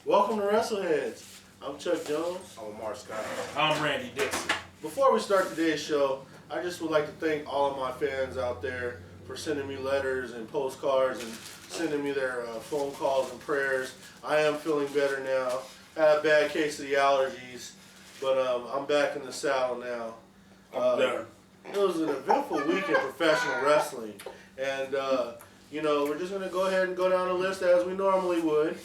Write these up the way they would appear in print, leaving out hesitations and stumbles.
Welcome to WrestleHeads. I'm Chuck Jones. I'm Omar Scott. I'm Randy Dixon. Before we start today's show, I just would like to thank all of my fans out there for sending me letters and postcards and sending me their phone calls and prayers. I am feeling better now. I had a bad case of the allergies, but I'm back in the saddle now. I'm better. It was an eventful week in professional wrestling, and we're just going to go ahead and go down the list as we normally would.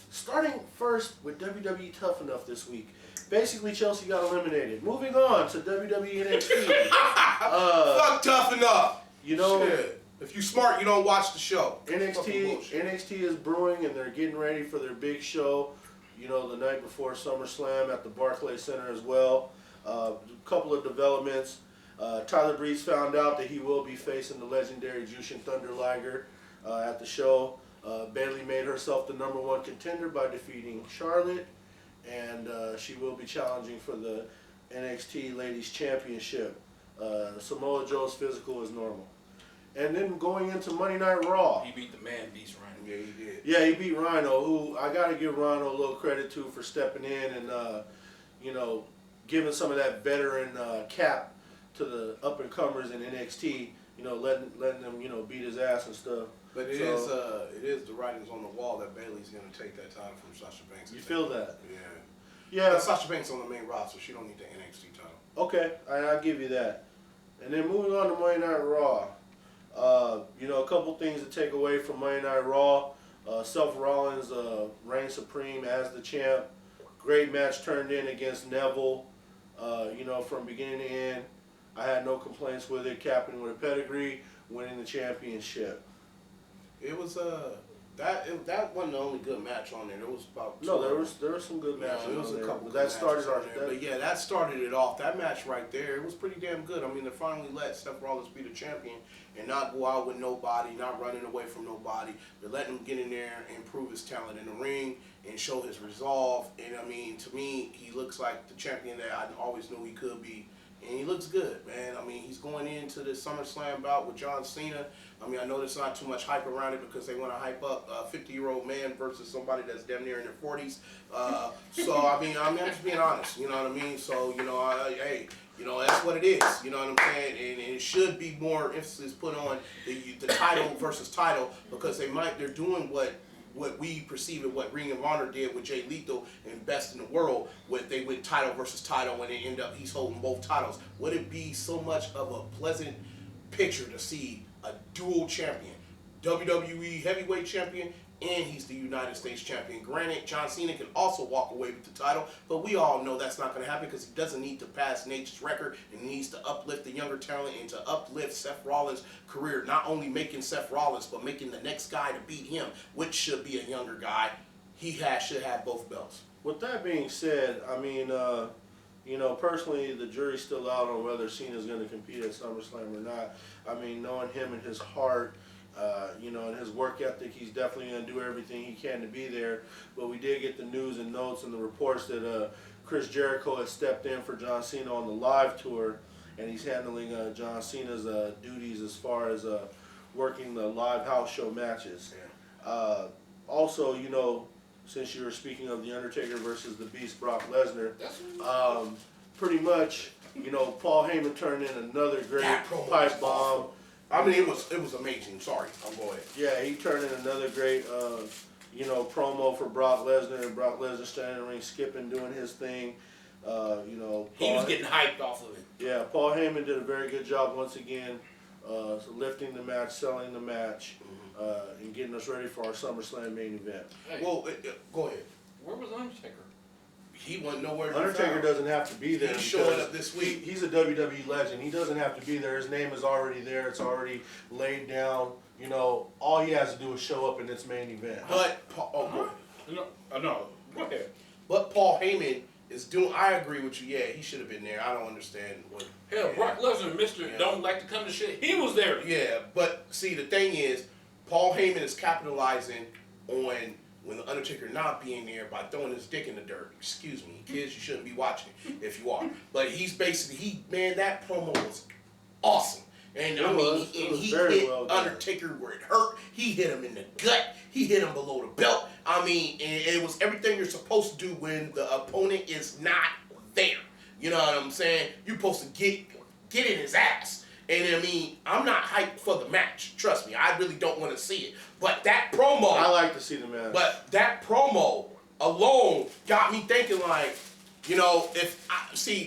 Starting first with WWE Tough Enough this week. Basically, Chelsea got eliminated. Moving on to WWE NXT. Fuck Tough Enough. Shit. If you smart, you don't watch the show. NXT is brewing, and they're getting ready for their big show. The night before SummerSlam at the Barclays Center as well. A couple of developments. Tyler Breeze found out that he will be facing the legendary Jushin Thunder Liger at the show. Bayley made herself the #1 contender by defeating Charlotte, and she will be challenging for the NXT Ladies Championship. Samoa Joe's physical is normal. And then going into Monday Night Raw. He beat the man beast Rhino. Yeah, he did. Yeah, he beat Rhino, who I got to give Rhino a little credit to for stepping in and, giving some of that veteran cap to the up-and-comers in NXT, letting them, beat his ass and stuff. But it is the writings on the wall that Bayley's going to take that title from Sasha Banks. You feel that? Yeah. Yeah. But Sasha Banks on the main roster, she don't need the NXT title. Okay, I'll give you that. And then moving on to Monday Night Raw. A couple things to take away from Monday Night Raw. Seth Rollins reigned supreme as the champ. Great match turned in against Neville. From beginning to end, I had no complaints with it. Capping with a pedigree, winning the championship. It was that wasn't the only good match on there. There was about there was some good matches. There was on a there. couple But good that started matches on there. That started it off. That match right there, it was pretty damn good. I mean, they finally let Seth Rollins be the champion and not go out with nobody, not running away from nobody. They're letting him get in there and prove his talent in the ring and show his resolve. And I mean, to me, he looks like the champion that I always knew he could be. And he looks good, man. I mean, he's going into the SummerSlam bout with John Cena. I mean, I know there's not too much hype around it because they want to hype up a 50-year-old man versus somebody that's damn near in their 40s. I'm just being honest. You know what I mean? So, that's what it is. You know what I'm saying? And it should be more emphasis put on the title versus title because they're doing what we perceive and what Ring of Honor did with Jay Lethal and Best in the World, they went title versus title and it ended up he's holding both titles. Would it be so much of a pleasant picture to see a dual champion, WWE heavyweight champion, and he's the United States champion? Granted, John Cena can also walk away with the title, but we all know that's not going to happen because he doesn't need to pass Nate's record and he needs to uplift the younger talent and to uplift Seth Rollins' career. Not only making Seth Rollins, but making the next guy to beat him, which should be a younger guy. He should have both belts. With that being said, I mean, personally, the jury's still out on whether Cena's going to compete at SummerSlam or not. I mean, knowing him and his heart, and his work ethic, he's definitely going to do everything he can to be there. But we did get the news and notes and the reports that Chris Jericho has stepped in for John Cena on the live tour, and he's handling John Cena's duties as far as working the live house show matches. Yeah. Also, since you were speaking of The Undertaker versus the Beast Brock Lesnar, pretty much, Paul Heyman turned in another great pipe bomb. I mean, it was amazing. Sorry, I'm going ahead. Yeah, he turned in another great, promo for Brock Lesnar, and Brock Lesnar standing in the ring, skipping, doing his thing. He was getting hyped off of it. Yeah, Paul Heyman did a very good job once again, lifting the match, selling the match, and getting us ready for our SummerSlam main event. Hey, Well, go ahead. where was Undertaker? He wasn't nowhere to be Undertaker found. doesn't have to be there. He's showing up this week. He's a WWE legend. He doesn't have to be there. His name is already there. It's already laid down. All he has to do is show up in this main event. But go ahead. No, go ahead. But Paul Heyman is doing. I agree with you. Yeah, he should have been there. I don't understand what. Hell, yeah. Brock Lesnar, Mr. Don't like to come to shit. He was there. Yeah, but see, the thing is, Paul Heyman is capitalizing on when the Undertaker not being there by throwing his dick in the dirt. Excuse me, kids, you shouldn't be watching if you are. But he's basically that promo was awesome. And he hit well Undertaker where it hurt. He hit him in the gut. He hit him below the belt. I mean, it was everything you're supposed to do when the opponent is not there. You know what I'm saying? You're supposed to get in his ass. And I mean, I'm not hyped for the match. Trust me, I really don't want to see it. But that promo, I like to see the match. But that promo alone got me thinking like, you know,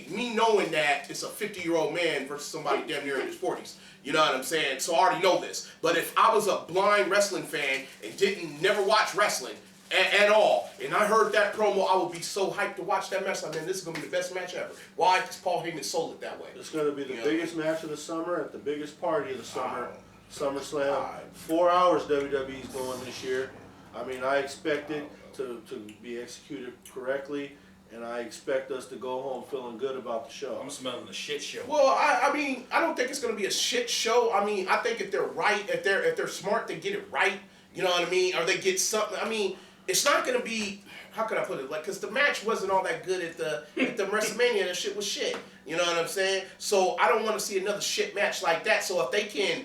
me knowing that it's a 50-year-old man versus somebody damn near in his 40s. You know what I'm saying? So I already know this. But if I was a blind wrestling fan and never watch wrestling at all, and I heard that promo, I would be so hyped to watch that match. Like, man, this is going to be the best match ever. Why? Because Paul Heyman sold it that way. It's going to be the biggest match of the summer at the biggest party of the summer, SummerSlam. Right. 4 hours WWE's going this year. I mean, I expect it to be executed correctly, and I expect us to go home feeling good about the show. I'm smelling a shit show. Well, I mean, I don't think it's going to be a shit show. I mean, I think if they're right, if they're smart, they get it right. You know what I mean? Or they get something. I mean, it's not going to be, how can I put it? Like, because the match wasn't all that good at the WrestleMania. That shit was shit. You know what I'm saying? So I don't want to see another shit match like that. So if they can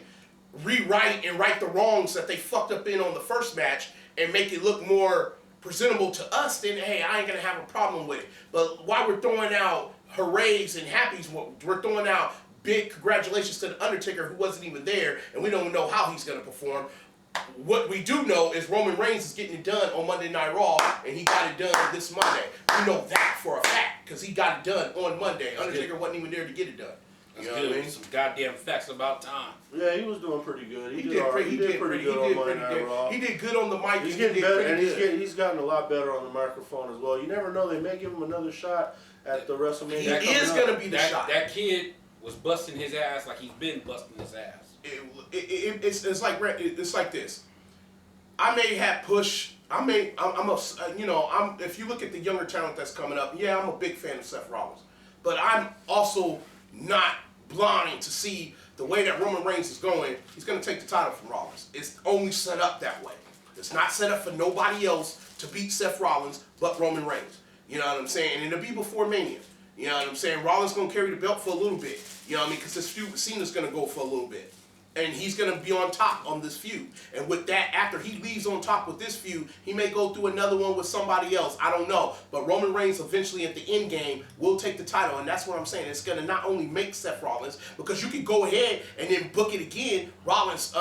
rewrite and right the wrongs that they fucked up in on the first match and make it look more presentable to us, then hey, I ain't gonna have a problem with it. But while we're throwing out hoorays and happies, we're throwing out big congratulations to the Undertaker who wasn't even there, and we don't know how he's gonna perform. What we do know is Roman Reigns is getting it done on Monday Night Raw, and he got it done this Monday. We know that for a fact because he got it done on Monday. Undertaker wasn't even there to get it done. You know what I mean? Some goddamn facts about time. Yeah, he was doing pretty good. He did pretty good on Monday Night Raw. He did good on the mic. He's getting better, and he's gotten a lot better on the microphone as well. You never know; they may give him another shot at the WrestleMania. He is gonna be the shot. That kid was busting his ass like he's been busting his ass. It's like this. I may have push. If you look at the younger talent that's coming up, yeah, I'm a big fan of Seth Rollins, but I'm also not blind to see the way that Roman Reigns is going. He's going to take the title from Rollins. It's only set up that way. It's not set up for nobody else to beat Seth Rollins but Roman Reigns. You know what I'm saying? And it'll be before Mania. You know what I'm saying? Rollins going to carry the belt for a little bit. You know what I mean? Because this feud with Cena's going to go for a little bit. And he's going to be on top on this feud. And with that, after he leaves on top with this feud, he may go through another one with somebody else. I don't know. But Roman Reigns eventually at the end game will take the title. And that's what I'm saying. It's going to not only make Seth Rollins, because you can go ahead and then book it again, Rollins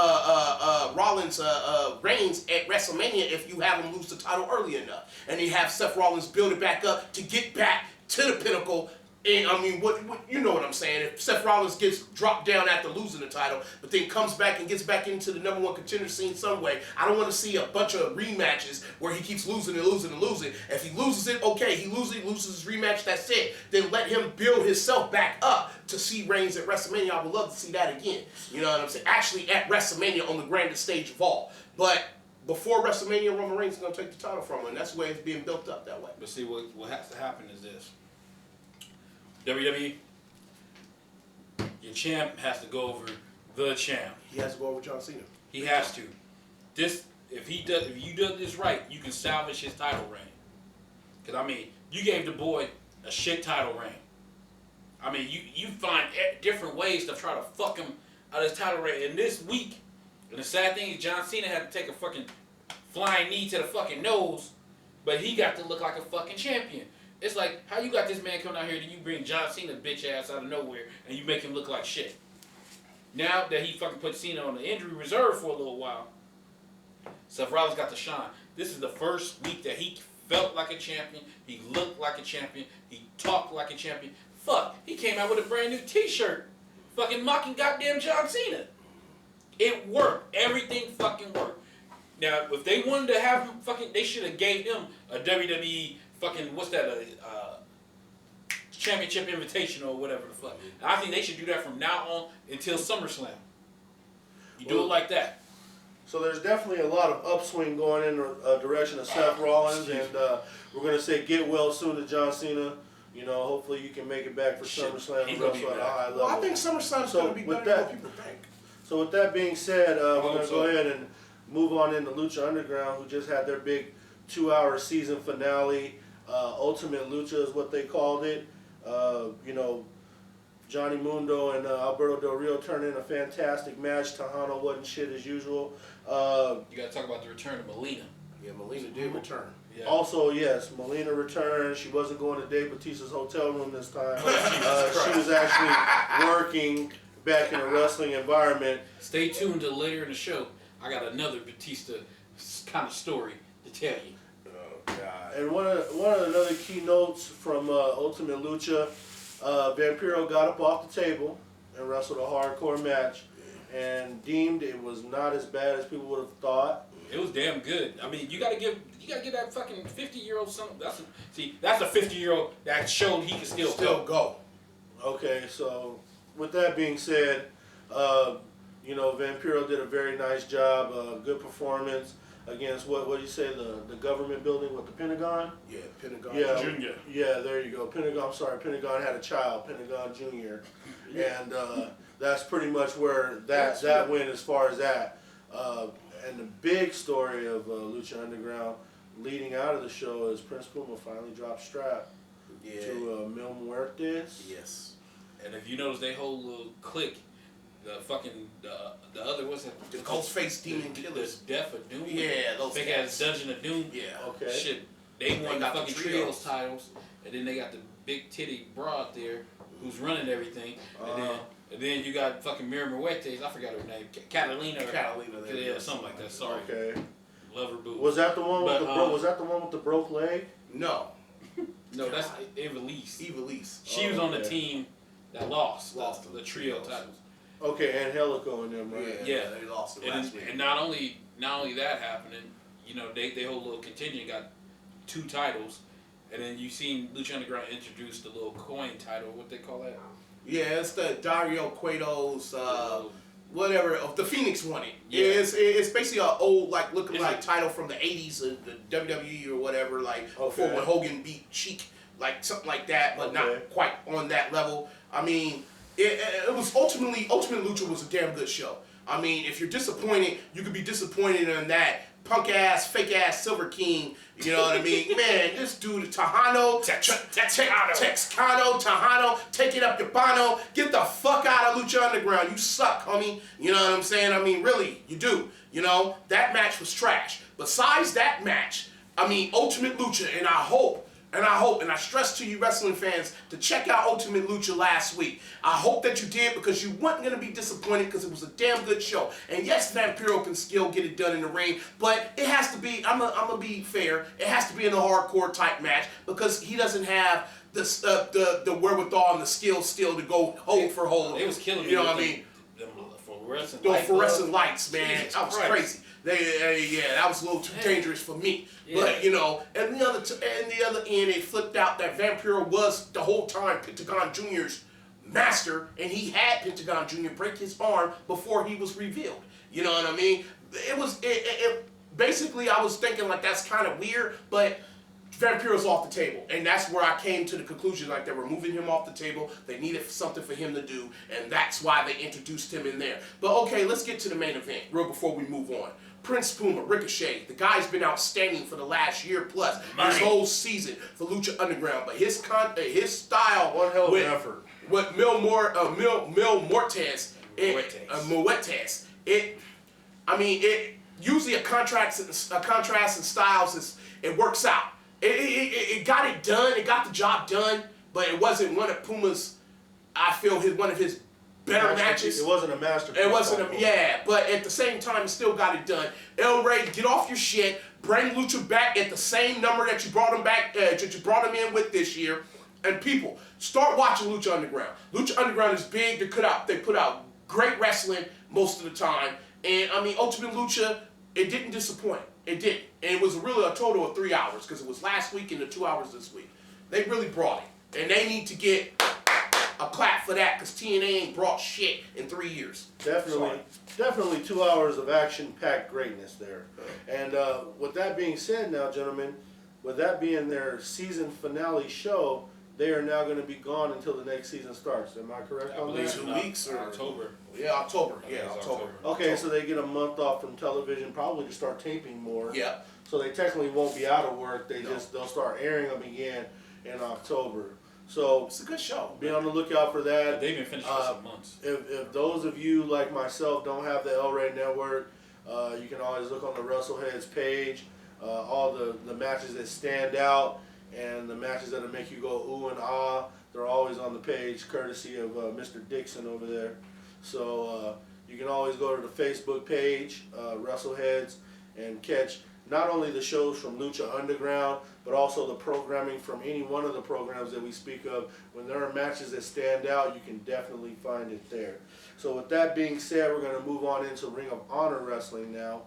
Reigns at WrestleMania if you have him lose the title early enough. And you have Seth Rollins build it back up to get back to the pinnacle. And I mean, what you know what I'm saying? If Seth Rollins gets dropped down after losing the title, but then comes back and gets back into the number one contender scene some way, I don't want to see a bunch of rematches where he keeps losing and losing and losing. If he loses it, okay, he loses his rematch, that's it. Then let him build himself back up to see Reigns at WrestleMania. I would love to see that again. You know what I'm saying? Actually, at WrestleMania on the grandest stage of all. But before WrestleMania, Roman Reigns is going to take the title from him, and that's the way it's being built up that way. But see, what has to happen is this. WWE, your champ has to go over the champ. He has to go over John Cena. He has to. If you do this right, you can salvage his title reign. Cause I mean, you gave the boy a shit title reign. I mean, you find different ways to try to fuck him out of his title reign. And this week, and the sad thing is, John Cena had to take a fucking flying knee to the fucking nose, but he got to look like a fucking champion. It's like, how you got this man coming out here, then you bring John Cena bitch ass out of nowhere, and you make him look like shit. Now that he fucking put Cena on the injury reserve for a little while, Seth Rollins got to shine. This is the first week that he felt like a champion, he looked like a champion, he talked like a champion. Fuck, he came out with a brand new t-shirt, fucking mocking goddamn John Cena. It worked. Everything fucking worked. Now, if they wanted to have him fucking, they should have gave him a WWE fucking, what's that, championship invitation or whatever the fuck. I think they should do that from now on until SummerSlam. You do it like that. So there's definitely a lot of upswing going in the direction of Seth Rollins, and we're going to say get well soon to John Cena. You know, hopefully you can make it back for SummerSlam and wrestle at a high level. Well, I think SummerSlam's going to be better than what people think. So with that being said, we're going to go ahead and move on into Lucha Underground, who just had their big 2-hour season finale. Ultimate Lucha is what they called it. You know, Johnny Mundo and Alberto Del Rio turned in a fantastic match. Tejano wasn't shit as usual. You got to talk about the return of Melina. Yeah, Melina did return. Yeah. Also, yes, Melina returned. She wasn't going to Dave Bautista's hotel room this time. Oh, she was actually working back in a wrestling environment. Stay tuned till later in the show. I got another Batista kind of story to tell you. Oh God. And one of another key notes from Ultimate Lucha, Vampiro got up off the table and wrestled a hardcore match, and deemed it was not as bad as people would have thought. It was damn good. I mean, you gotta give that fucking 50-year-old something. That's a 50-year-old that showed he can still go. Okay, so with that being said, Vampiro did a very nice job, good performance against what do you say, the government building with the Pentagon? Yeah, Pentagon Junior. Yeah, there you go. Pentagon had a child, Pentagon Junior, and that's pretty much where that went as far as that. And the big story of Lucha Underground leading out of the show is Prince Puma finally dropped strap to Mil Muertes. Yes. And if you notice, they whole little clique, the fucking the other what's it? The Ghostface Demon Killers. The Death of Doom. Yeah, those big cats. ass Dungeon of Doom. Yeah. Okay. Shit, they won the got the fucking trios titles, and then they got the big titty broad there who's running everything, and then you got fucking Mira Muertes. I forgot her name, Catalina. Yeah, something like that. Sorry. Okay. Love her boobs. Was that the one with But, was that the one with the broke leg? No. No, that's Evilise. Evilise. She was on the okay. team that lost the trio trios. titles. Okay, and Helico and them, right? Yeah. They lost it last week. And not only that happening, they whole little contingent got 2 titles, and then you seen Lucha Underground introduce the little coin title. What they call that? Yeah, it's the Dario Cueto's whatever. The Phoenix won it. Yeah. It's basically an old looking title from the 80s of the WWE or whatever, before when Hogan beat Sheik, something like that, but not quite on that level. I mean, it was Ultimate Lucha was a damn good show. I mean, if you're disappointed, you could be disappointed in that punk ass, fake ass Silver King. You know what I mean? Man, this dude, Texano, take it up your Bono. Get the fuck out of Lucha Underground. You suck, homie. You know what I'm saying? I mean, really, you do. That match was trash. Besides that match, I mean, Ultimate Lucha, and I hope, and I stress to you wrestling fans to check out Ultimate Lucha last week. I hope that you did, because you weren't going to be disappointed, because it was a damn good show. And yes, Vampiro can still get it done in the ring, but it has to be, I'm gonna be fair, it has to be in a hardcore type match, because he doesn't have the wherewithal and the skill still to go hold for hold. It was killing me. You know what I mean? Fluorescent lights, man. Jesus That was Christ. crazy. That was a little too dangerous for me. Yeah. But and the other end, it flipped out that Vampiro was the whole time Pentagon Jr.'s master, and he had Pentagon Jr. break his arm before he was revealed. You know what I mean? Basically, I was thinking that's kind of weird, but Vampiro's off the table, and that's where I came to the conclusion, they were moving him off the table, they needed something for him to do, and that's why they introduced him in there. But okay, let's get to the main event, real before we move on. Prince Puma, Ricochet, the guy's been outstanding for the last year plus, this whole season for Lucha Underground, but his style, One hell of an effort. With Mil Muertes, usually a contrast in styles it works out. It got it done. It got the job done, but it wasn't one of Puma's. I feel one of his better matches. It wasn't a masterpiece. It wasn't but at the same time, it still got it done. El Rey, get off your shit. Bring Lucha back at the same number that you brought him back. That you brought him in with this year. And people, start watching Lucha Underground. Lucha Underground is big. They put out great wrestling most of the time. And I mean, Ultimate Lucha, it didn't disappoint. It didn't. And it was really a total of 3 hours, because it was last week and the 2 hours this week. They really brought it. And they need to get a clap for that, because TNA ain't brought shit in 3 years. Definitely 2 hours of action-packed greatness there. And with that being said now, gentlemen, with that being their season finale show, they are now going to be gone until the next season starts. Am I correct on that? 2 weeks or October. Yeah, October. Yeah, October. Okay, so they get a month off from television, probably to start taping more. Yeah. So they technically won't be out of work. They'll start airing them again in October. So It's a good show. be on the lookout for that. They've been finished for some months. If those of you like myself don't have the El Rey Network, you can always look on the WrestleHeads page. all the matches that stand out and the matches that'll make you go ooh and ah. They're always on the page, courtesy of Mr. Dixon over there. So you can always go to the Facebook page, Wrestleheads, and catch not only the shows from Lucha Underground, but also the programming from any one of the programs that we speak of. When there are matches that stand out, you can definitely find it there. So with that being said, we're going to move on into Ring of Honor Wrestling now.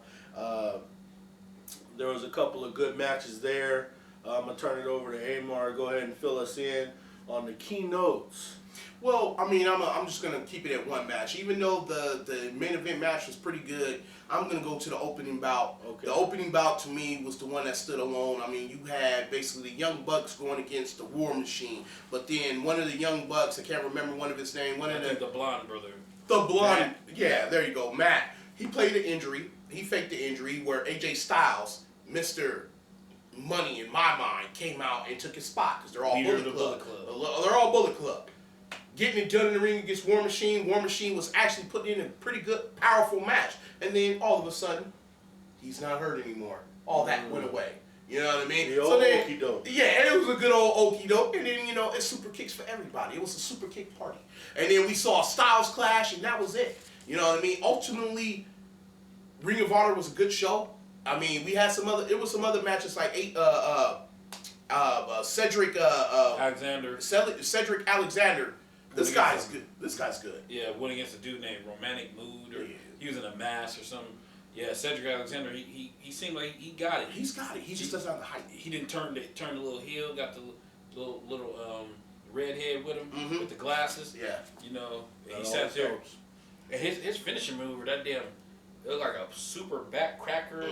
There was a couple of good matches there. I'm going to turn it over to Amar. Go ahead and fill us in on the keynotes. Well, I mean, I'm just going to keep it at one match. Even though the main event match was pretty good, I'm going to go to the opening bout. Okay. The opening bout, to me, was the one that stood alone. I mean, you had basically the Young Bucks going against the War Machine. But then one of the Young Bucks, I can't remember one of his name. I think the blonde brother. The blonde. Matt. Yeah, there you go. Matt. He played the injury. He faked the injury where AJ Styles, Mr. Money in my mind, came out and took his spot because they're all Bullet Club. They're all Bullet Club. Getting it done in the ring against War Machine. War Machine was actually putting in a pretty good, powerful match. And then all of a sudden, he's not hurt anymore. All that went away. You know what I mean? The old okey doke. Yeah, it was a good old okey doke. And then, you know, it's super kicks for everybody. It was a super kick party. And then we saw Styles clash, and that was it. You know what I mean? Ultimately, Ring of Honor was a good show. I mean, we had some other matches like Cedric Alexander. Cedric Alexander. This guy's good. This guy's good. Yeah, went against a dude named Romantic Mood, or Yeah. he was in a mask or something. Yeah, Cedric Alexander. He seemed like he got it. He's got it. He just doesn't have the height. He didn't turn the little heel. Got the little redhead with him with the glasses. Yeah. You know, he That sat always there. helps. And his finishing move, or that damn, it looked like a super back cracker.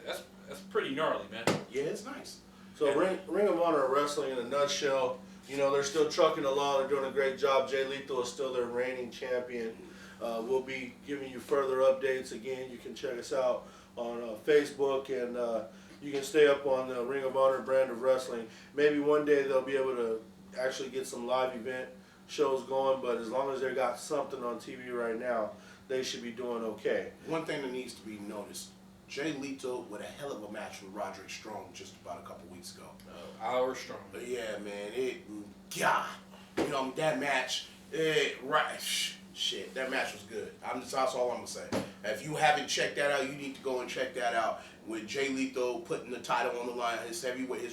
That's pretty gnarly, man. Yeah, it's nice. So Ring of Honor Wrestling in a nutshell, you know, they're still trucking along. They're doing a great job. Jay Lethal is still their reigning champion. We'll be giving you further updates. Again, you can check us out on Facebook, and you can stay up on the Ring of Honor brand of wrestling. Maybe one day they'll be able to actually get some live event shows going, but as long as they got something on TV right now, they should be doing okay. One thing that needs to be noticed: Jay Lethal with a hell of a match with Roderick Strong just about a couple weeks ago. Hour strong. But yeah, man, you know, that match, shit, that match was good. That's all I'm gonna say. If you haven't checked that out, you need to go and check that out. With Jay Lethal putting the title on the line, his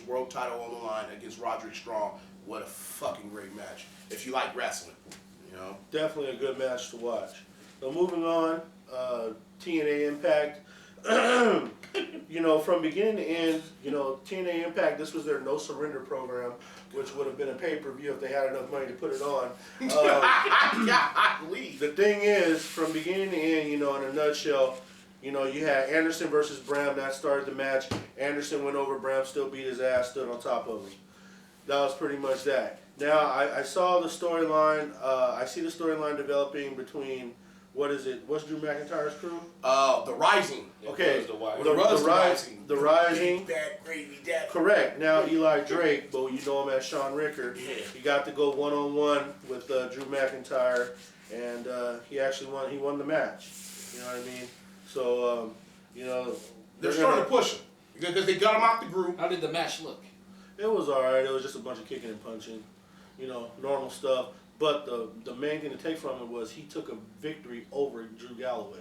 world title on the line against Roderick Strong. What a fucking great match. If you like wrestling, you know. Definitely a good match to watch. So moving on, TNA Impact. You know, from beginning to end, you know, TNA Impact, this was their No Surrender program, which would have been a pay-per-view if they had enough money to put it on. The thing is, from beginning to end, you know, in a nutshell, you know, you had Anderson versus Bram. That started the match. Anderson went over. Bram still beat his ass, stood on top of him. That was pretty much that. Now, I saw the storyline. I see the storyline developing between, what is it? What's Drew McIntyre's crew? The Rising. Okay. The The Rising. Big Bad Gravy Daddy. Correct. Now Eli Drake, but you know him as Sean Ricker. Yeah. He got to go one-on-one with Drew McIntyre, and he actually won. He won the match. You know what I mean? So, you know, They're starting to push him because they got him out the group. How did the match look? It was alright. It was just a bunch of kicking and punching, you know, normal stuff. But the main thing to take from it was he took a victory over Drew Galloway,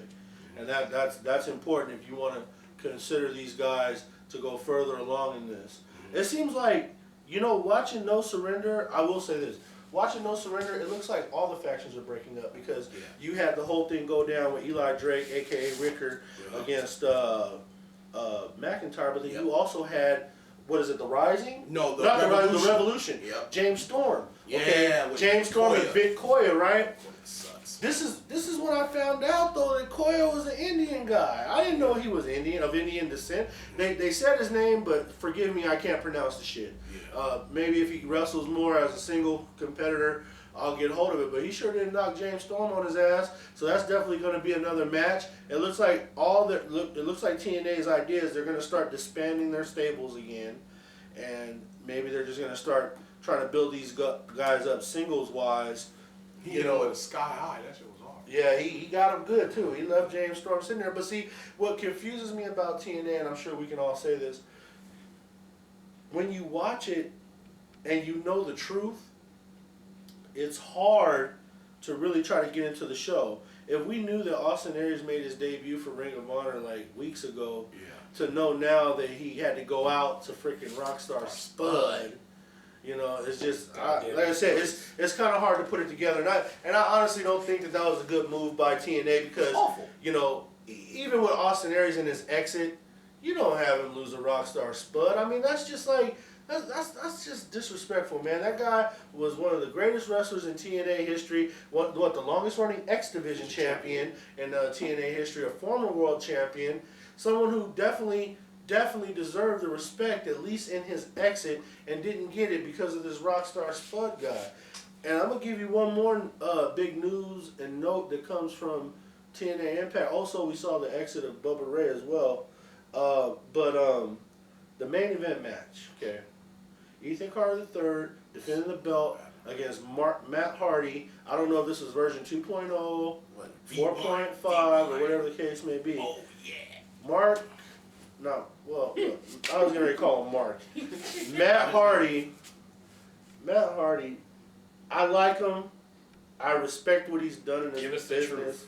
and that's important if you want to consider these guys to go further along in this. It seems like, you know, watching No Surrender. I will say this: watching No Surrender, it looks like all the factions are breaking up because you had the whole thing go down with Eli Drake, aka Ricker, against McIntyre, but then you also had. What is it, The Rising? No, Not The Rising, The Revolution. Yep. James Storm. Yeah, okay. with James Storm and Big Koya, right? It sucks. This is when I found out though that Koya was an Indian guy. I didn't know he was Indian, of Indian descent. They said his name, but forgive me, I can't pronounce the shit. Yeah. Maybe if he wrestles more as a single competitor, I'll get hold of it. But he sure didn't knock James Storm on his ass. So that's definitely going to be another match. It looks like it looks like TNA's idea is they're going to start disbanding their stables again. And maybe they're just going to start trying to build these guys up singles-wise. You know, it was sky high. That shit was hard. Yeah, he got him good too. He left James Storm sitting there. But see, what confuses me about TNA, and I'm sure we can all say this, when you watch it and you know the truth, it's hard to really try to get into the show. If we knew that Austin Aries made his debut for Ring of Honor like weeks ago, to know now that he had to go out to freaking Rockstar Spud, you know, it's just like I said, it's kind of hard to put it together. And I honestly don't think that was a good move by TNA because you know, even with Austin Aries in his exit, you don't have him lose a Rockstar Spud. I mean, that's just like. That's just disrespectful, man. That guy was one of the greatest wrestlers in TNA history. What the longest running X Division champion in TNA history, a former world champion, someone who definitely deserved the respect, at least in his exit, and didn't get it because of this Rockstar Spud guy. And I'm gonna give you one more big news and note that comes from TNA Impact. Also, we saw the exit of Bubba Ray as well, but the main event match, okay. Ethan Carter III defending the belt against Matt Hardy. I don't know if this was version 2.0, 4.5, or whatever the case may be. Oh, yeah. I was going to call him Mark. Matt Hardy, I like him. I respect what he's done in this business.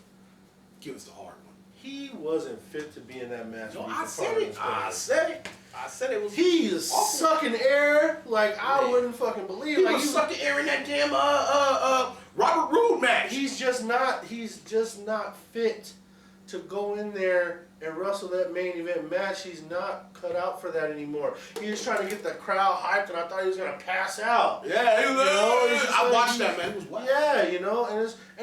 Give us the hard one. He wasn't fit to be in that match. No, I said it. I said it was. He is sucking air like I wouldn't fucking believe. He like was sucking air in that damn Robert Roode match. He's just not fit to go in there and wrestle that main event match. He's not cut out for that anymore. He was trying to get the crowd hyped, and I thought he was gonna pass out. Yeah, he was. I watched that, man. It was wild. Yeah, you know, and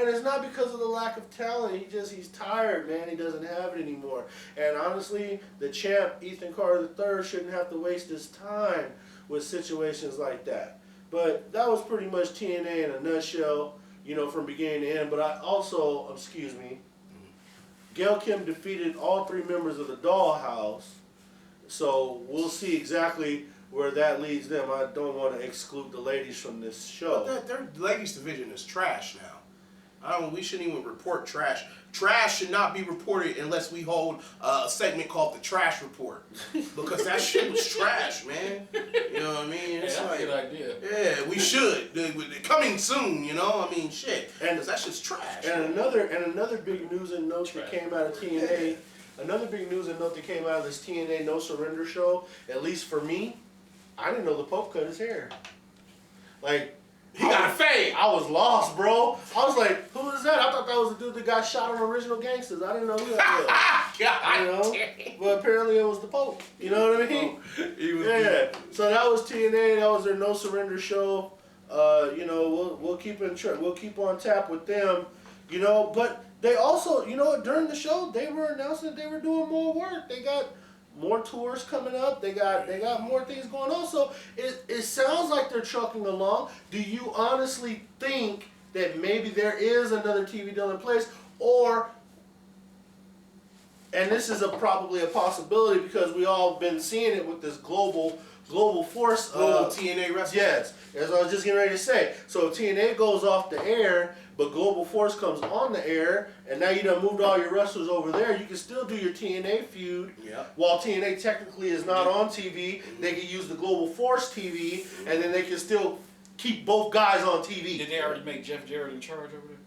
it's not because of the lack of talent. He's tired, man. He doesn't have it anymore. And honestly, the champ Ethan Carter III shouldn't have to waste his time with situations like that. But that was pretty much TNA in a nutshell, you know, from beginning to end. But I also, Gail Kim defeated all 3 members of the Dollhouse, so we'll see exactly where that leads them. I don't want to exclude the ladies from this show. But their ladies division is trash now. We shouldn't even report trash. Trash should not be reported unless we hold a segment called the Trash Report, because that shit was trash, man. You know what I mean? It's that's a good idea. Yeah, we should. Coming soon, you know. I mean, shit. And that shit's trash. And another big news and note that came out of TNA. Another big news and note that came out of this TNA No Surrender show. At least for me, I didn't know the Pope cut his hair. Like. He got a fade. I was lost, bro. I was like, who is that? I thought that was the dude that got shot on Original Gangsters. I didn't know who that was. You know? But apparently it was the Pope. You know what I mean? Yeah. So that was TNA. That was their No Surrender show. You know, we'll keep on tap with them. You know, but they also, you know, during the show they were announcing that they were doing more work. They got more tours coming up. They got more things going on. So it sounds like they're trucking along. Do you honestly think that maybe there is another TV deal in place, or, and this is probably a possibility because we all been seeing it with this global force. Global TNA wrestling. Yes, as I was just getting ready to say. So if TNA goes off the air, but Global Force comes on the air, and now you done moved all your wrestlers over there, you can still do your TNA feud. Yeah. While TNA technically is not on TV, they can use the Global Force TV, and then they can still keep both guys on TV. Did they already make Jeff Jarrett in charge over there?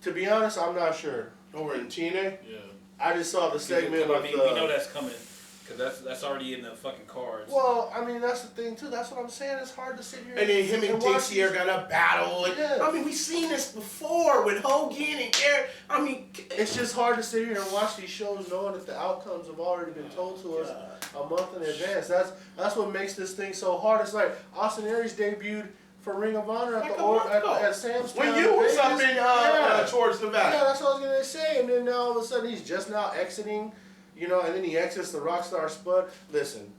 To be honest, I'm not sure. Over in TNA? Yeah. I just saw the segment I of mean, we know that's coming. Because that's already in the fucking cards. Well, I mean, that's the thing, too. That's what I'm saying. It's hard to sit here and then him and JCR got a battle. And, yeah. I mean, we've seen this before with Hogan and Eric. I mean, it's just hard to sit here and watch these shows knowing that the outcomes have already been told to us a month in advance. That's what makes this thing so hard. It's like Austin Aries debuted for Ring of Honor at Sam's Town. When you was up in towards Nevada. Yeah, that's what I was going to say. And then now all of a sudden he's just now exiting. You know, and then he exits the Rockstar Spud. Listen,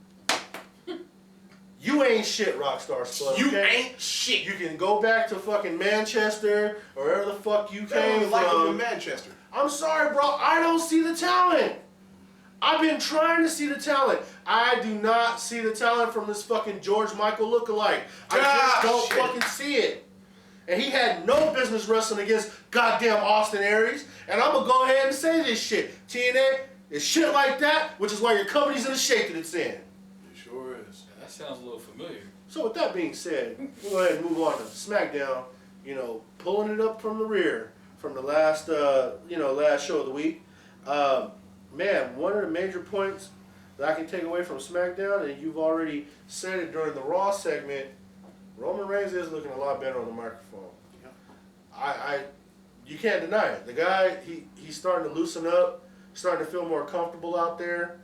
you ain't shit, Rockstar Spud. You okay? ain't shit. You can go back to fucking Manchester or wherever the fuck you came from. Like him in Manchester. I'm sorry, bro. I don't see the talent. I've been trying to see the talent. I do not see the talent from this fucking George Michael lookalike. I just don't fucking see it. And he had no business wrestling against goddamn Austin Aries. And I'm going to go ahead and say this shit. TNA is shit like that, which is why your company's in the shape that it's in. It sure is. That sounds a little familiar. So with that being said, we'll go ahead and move on to SmackDown. Pulling it up from the rear from the last, last show of the week. Man, one of the major points that I can take away from SmackDown, and you've already said it during the Raw segment, Roman Reigns is looking a lot better on the microphone. Yeah. You can't deny it. The guy, he's starting to loosen up, starting to feel more comfortable out there.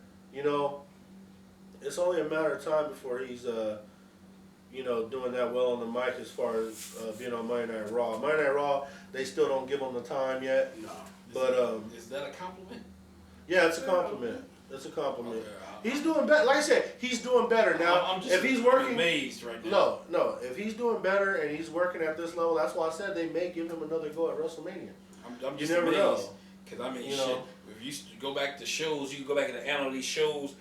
It's only a matter of time before he's, doing that well on the mic as far as being on Monday Night Raw. Monday Night Raw, they still don't give him the time yet. No. But is that a compliment? yeah, it's a compliment. It's a compliment. Okay, He's doing better. Like I said, he's doing better now. I'm just if he's working, amazed right now. no. If he's doing better and he's working at this level, that's why I said they may give him another go at WrestleMania. I'm just you never amazed. know. Because shit, if you go back to shows, you can go back and analyze these shows.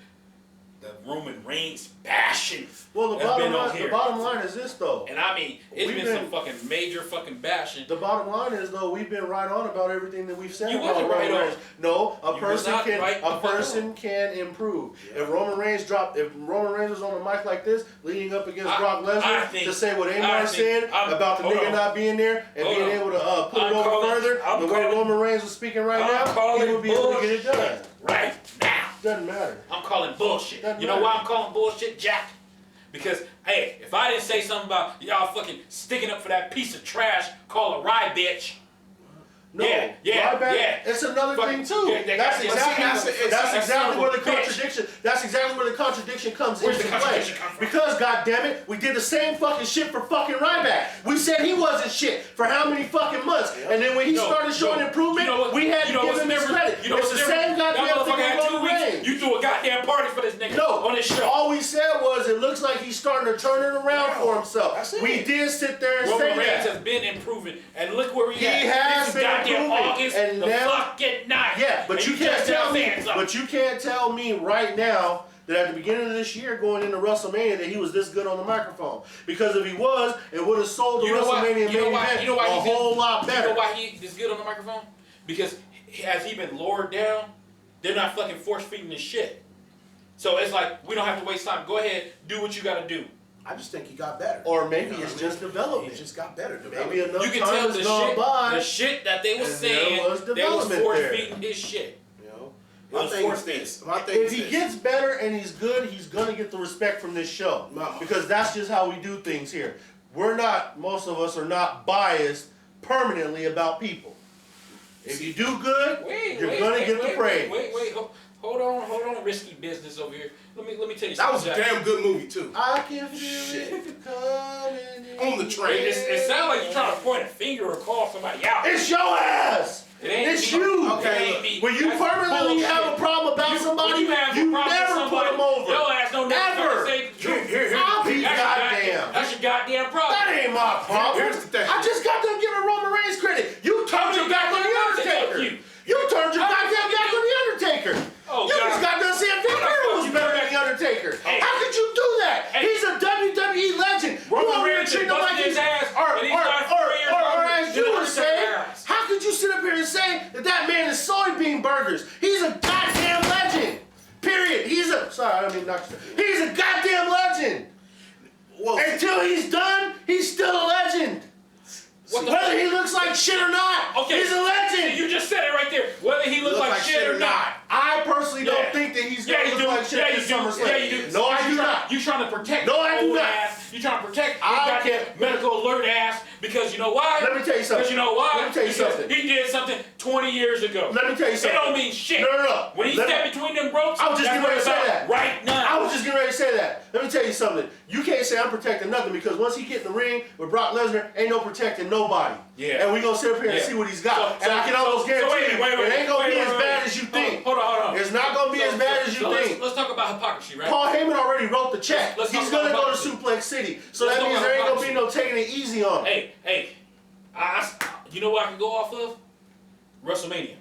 The Roman Reigns bashing. Well, the bottom line is this though. And it's been some fucking major fucking bashing. The bottom line is though, we've been right on about everything that we've said. You about wasn't right Roman on. Reigns. No, a person on. can improve. Yeah. If Roman Reigns was on the mic like this, leading up against Brock Lesnar to say what Amar said about the nigga not being there and being able to put it over further, the way Roman Reigns was speaking right now, he would be able to get it done. Right now. Doesn't matter. I'm calling bullshit. Doesn't You know matter. why I'm calling bullshit, Jack? Because, hey, if I didn't say something about y'all fucking sticking up for that piece of trash called a rye bitch. No, Yeah. It's another thing too. Yeah, That's exactly where the bitch. contradiction. That's exactly where the contradiction comes Where's into the play. contradiction come from? Because goddammit, we did the same fucking shit for fucking Ryback. We said he wasn't shit for how many fucking months, and then when he started showing improvement, we had to give him his credit. It's the same goddamn That thing motherfucker had with 2 Roman weeks. Reigns. You threw a goddamn party for this nigga on this show. All we said was it looks like he's starting to turn it around for himself. That's it. We did sit there and Roman say Reigns that. has been improving, and look where He at. has This is been goddamn improving, August and the now- fucking night. Yeah, but And you can't tell me. fans up. But you can't tell me right now that at the beginning of this year, going into WrestleMania, that he was this good on the microphone. Because if he was, it would have sold the WrestleMania main event a whole lot better. You know why he is good on the microphone? Because has he been lowered down? They're not fucking force feeding this shit. So it's like we don't have to waste time. Go ahead, do what you got to do. I just think he got better. Or maybe it's just development. He just got better. Maybe enough You can time tell has gone by. the shit that they was and saying, there was they was development force there. feeding his shit. My thing is this. My thing If is he this. gets better and he's good, he's gonna get the respect from this show. Because that's just how we do things here. Most of us are not biased permanently about people. If you do good, you're gonna get the praise. Wait, hold on, risky business over here. Let me tell you something. That was a Jack. damn good movie too. I can feel it coming On the train. It sounds like you're trying to point a finger or call somebody out. It's your ass! It ain't It's me. you! It ain't me. When you That's permanently have a bullshit. problem about somebody, you never put them over. Your ass don't never Ever. say the truth. I'll be That's your goddamn. That's your goddamn problem. That ain't my problem. Here's the thing. I just got done giving Roman Reigns credit. You turned your back on the Undertaker. You turned your goddamn back on the Undertaker. Oh, You God. just got done saying Vic Vader was better than the Undertaker. Hey. How could you do that? Hey. He's a WWE legend. Roman You over here Reigns treating him like busted he's his ass, and he's not 4 years or older as than you would Undertaker say, ass. how could you sit up here and say that that man is soybean burgers? He's a goddamn legend. Period. He's a goddamn legend. Well, Until he's done, he's still a legend. Whether he looks like shit or not, he's a legend. You just said it right there. Whether he looks like shit or not. I personally don't Yeah. think that he's Yeah, going to you look do. like shit Yeah, at you this do. SummerSlam. Yeah, you do. No, I do not. You trying to protect No, I do old not. ass. You trying to protect I his goddamn can't. medical alert ass because you know why? Let me tell you something. Because you know why? Let me tell you Because something. he did something 20 years ago. Let me tell you something. It don't mean shit. No. When he Let stepped me- between them ropes, I was just that's getting what ready it's to say about that. right now. I was just getting ready to say that. Let me tell you something. You can't say I'm protecting nothing because once he get in the ring with Brock Lesnar, ain't no protecting nobody. Yeah. And we gonna sit up here and see what he's got. And I can almost guarantee you, it ain't gonna be as bad as you think. Hold on. It's not gonna be as bad as you think. Let's talk about hypocrisy, right? Paul Heyman already wrote the check. Let's He's talk gonna about go to hypocrisy. Suplex City. So Let's that talk means about there ain't gonna be hypocrisy. no taking it easy on him. Hey, you know what I can go off of? WrestleMania.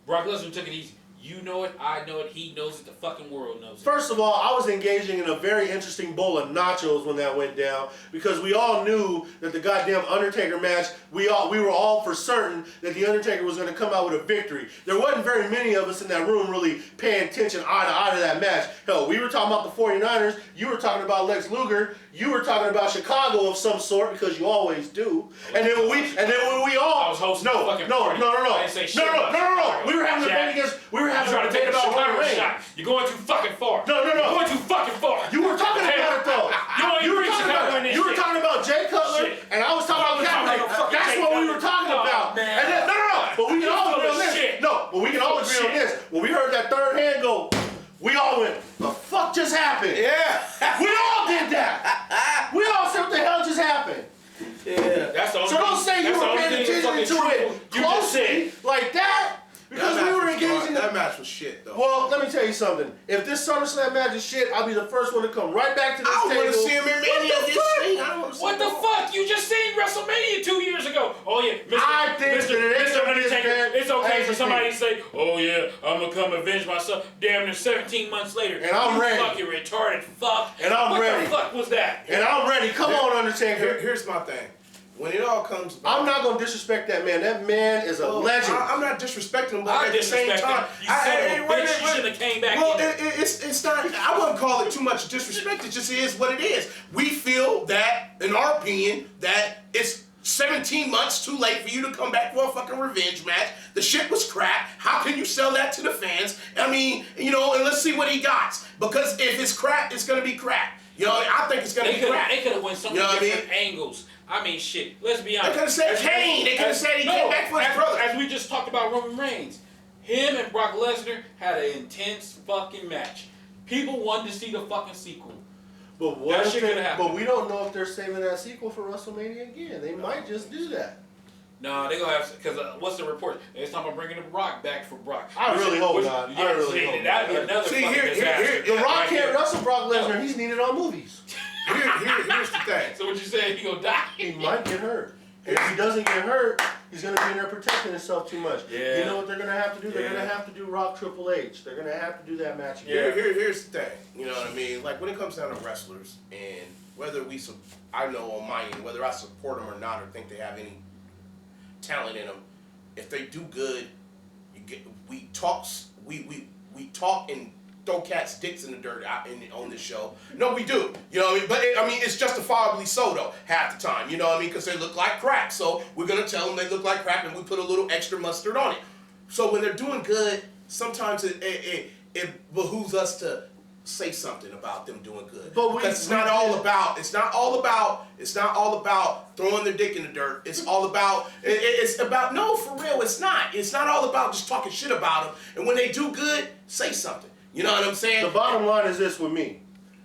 Brock Lesnar took it easy. You know it, I know it, he knows it, the fucking world knows it. First of all, I was engaging in a very interesting bowl of nachos when that went down because we all knew that the goddamn Undertaker match, we were all for certain that the Undertaker was going to come out with a victory. There wasn't very many of us in that room really paying attention eye to eye to that match. Hell, we were talking about the 49ers, you were talking about Lex Luger, you were talking about Chicago of some sort because you always do. And then when we all I was hosting the fucking party. I didn't say shit about Chicago. We were having a debate against. We were having a debate about Chicago Roman Reigns. shot. You're going too fucking far. No. You're going too fucking far. You were talking about it though. You were talking about Jay Cutler, Shit. and I was talking about Kaepernick. That's what we were talking about. Man. And then, no. But we can all agree on this. No, but we can all agree on this. When we heard that third hand go, we all went, the fuck just happened? Yeah. We all did that. We all said, what the hell just happened? Yeah. That's the only So don't say you that's were the only paying thing attention to fucking it truthful you just closely said. like that because we were engaging. That match was shit, though. Well, let me tell you something. If this SummerSlam match is shit, I'll be the first one to come right back to this I table. want to see him in Mania this thing. I don't want to see What the fuck? You just seen WrestleMania 2 years ago. Oh yeah, Mr. I think that it ain't Mr. gonna be as Undertaker. bad It's okay as for you somebody think. to say, oh yeah, I'm gonna come avenge myself. Damn near 17 months later. And I'm you ready. fucking retarded fuck. And I'm what ready. the fuck was that? And I'm ready. Come on, Undertaker. Here's my thing. When it all comes about, I'm not gonna disrespect that man. That man is a legend. I'm not disrespecting him, but I at the same disrespect time, him. You son of a bitch, you shouldn't have came back well, in. it's not. I wouldn't call it too much disrespect. It just is what it is. We feel that, in our opinion, that it's 17 months too late for you to come back for a fucking revenge match. The shit was crap. How can you sell that to the fans? I mean, and let's see what he got. Because if it's crap, it's gonna be crap. I think it's gonna be crap. They could have went so many different angles. I mean, shit. Let's be honest. They could have said Kane. They could have said he came back for his brother. As we just talked about Roman Reigns, him and Brock Lesnar had an intense fucking match. People wanted to see the fucking sequel. But what if shit could happen. But we don't know if they're saving that sequel for WrestleMania again. They might just do that. No, they gonna have because what's the report? They're talking about bringing the Rock back for Brock. I really hope not. I really hope that'd be not. another See, fucking disaster. The Rock Right can't here. wrestle Brock Lesnar. He's needed on movies. Here's the thing. So what you saying? He gonna die? He might get hurt. And if he doesn't get hurt, he's going to be in there protecting himself too much. Yeah. You know what they're going to have to do? They're Yeah. going to have to do Rock Triple H. They're going to have to do that match again. Yeah. Here's the thing. You know what I mean? Like when it comes down to wrestlers, and whether I know on my end, whether I support them or not, or think they have any talent in them, if they do good, we talk and throw cats' dicks in the dirt on this show. No, we do. You know what I mean? But it's justifiably so though, half the time. You know what I mean? Because they look like crap. So we're gonna tell them they look like crap, and we put a little extra mustard on it. So when they're doing good, sometimes it behooves us to say something about them doing good. But because it's not all about throwing their dick in the dirt. It's all about no, for real. It's not all about just talking shit about them. And when they do good, say something. You know what I'm saying? The bottom line is this with me.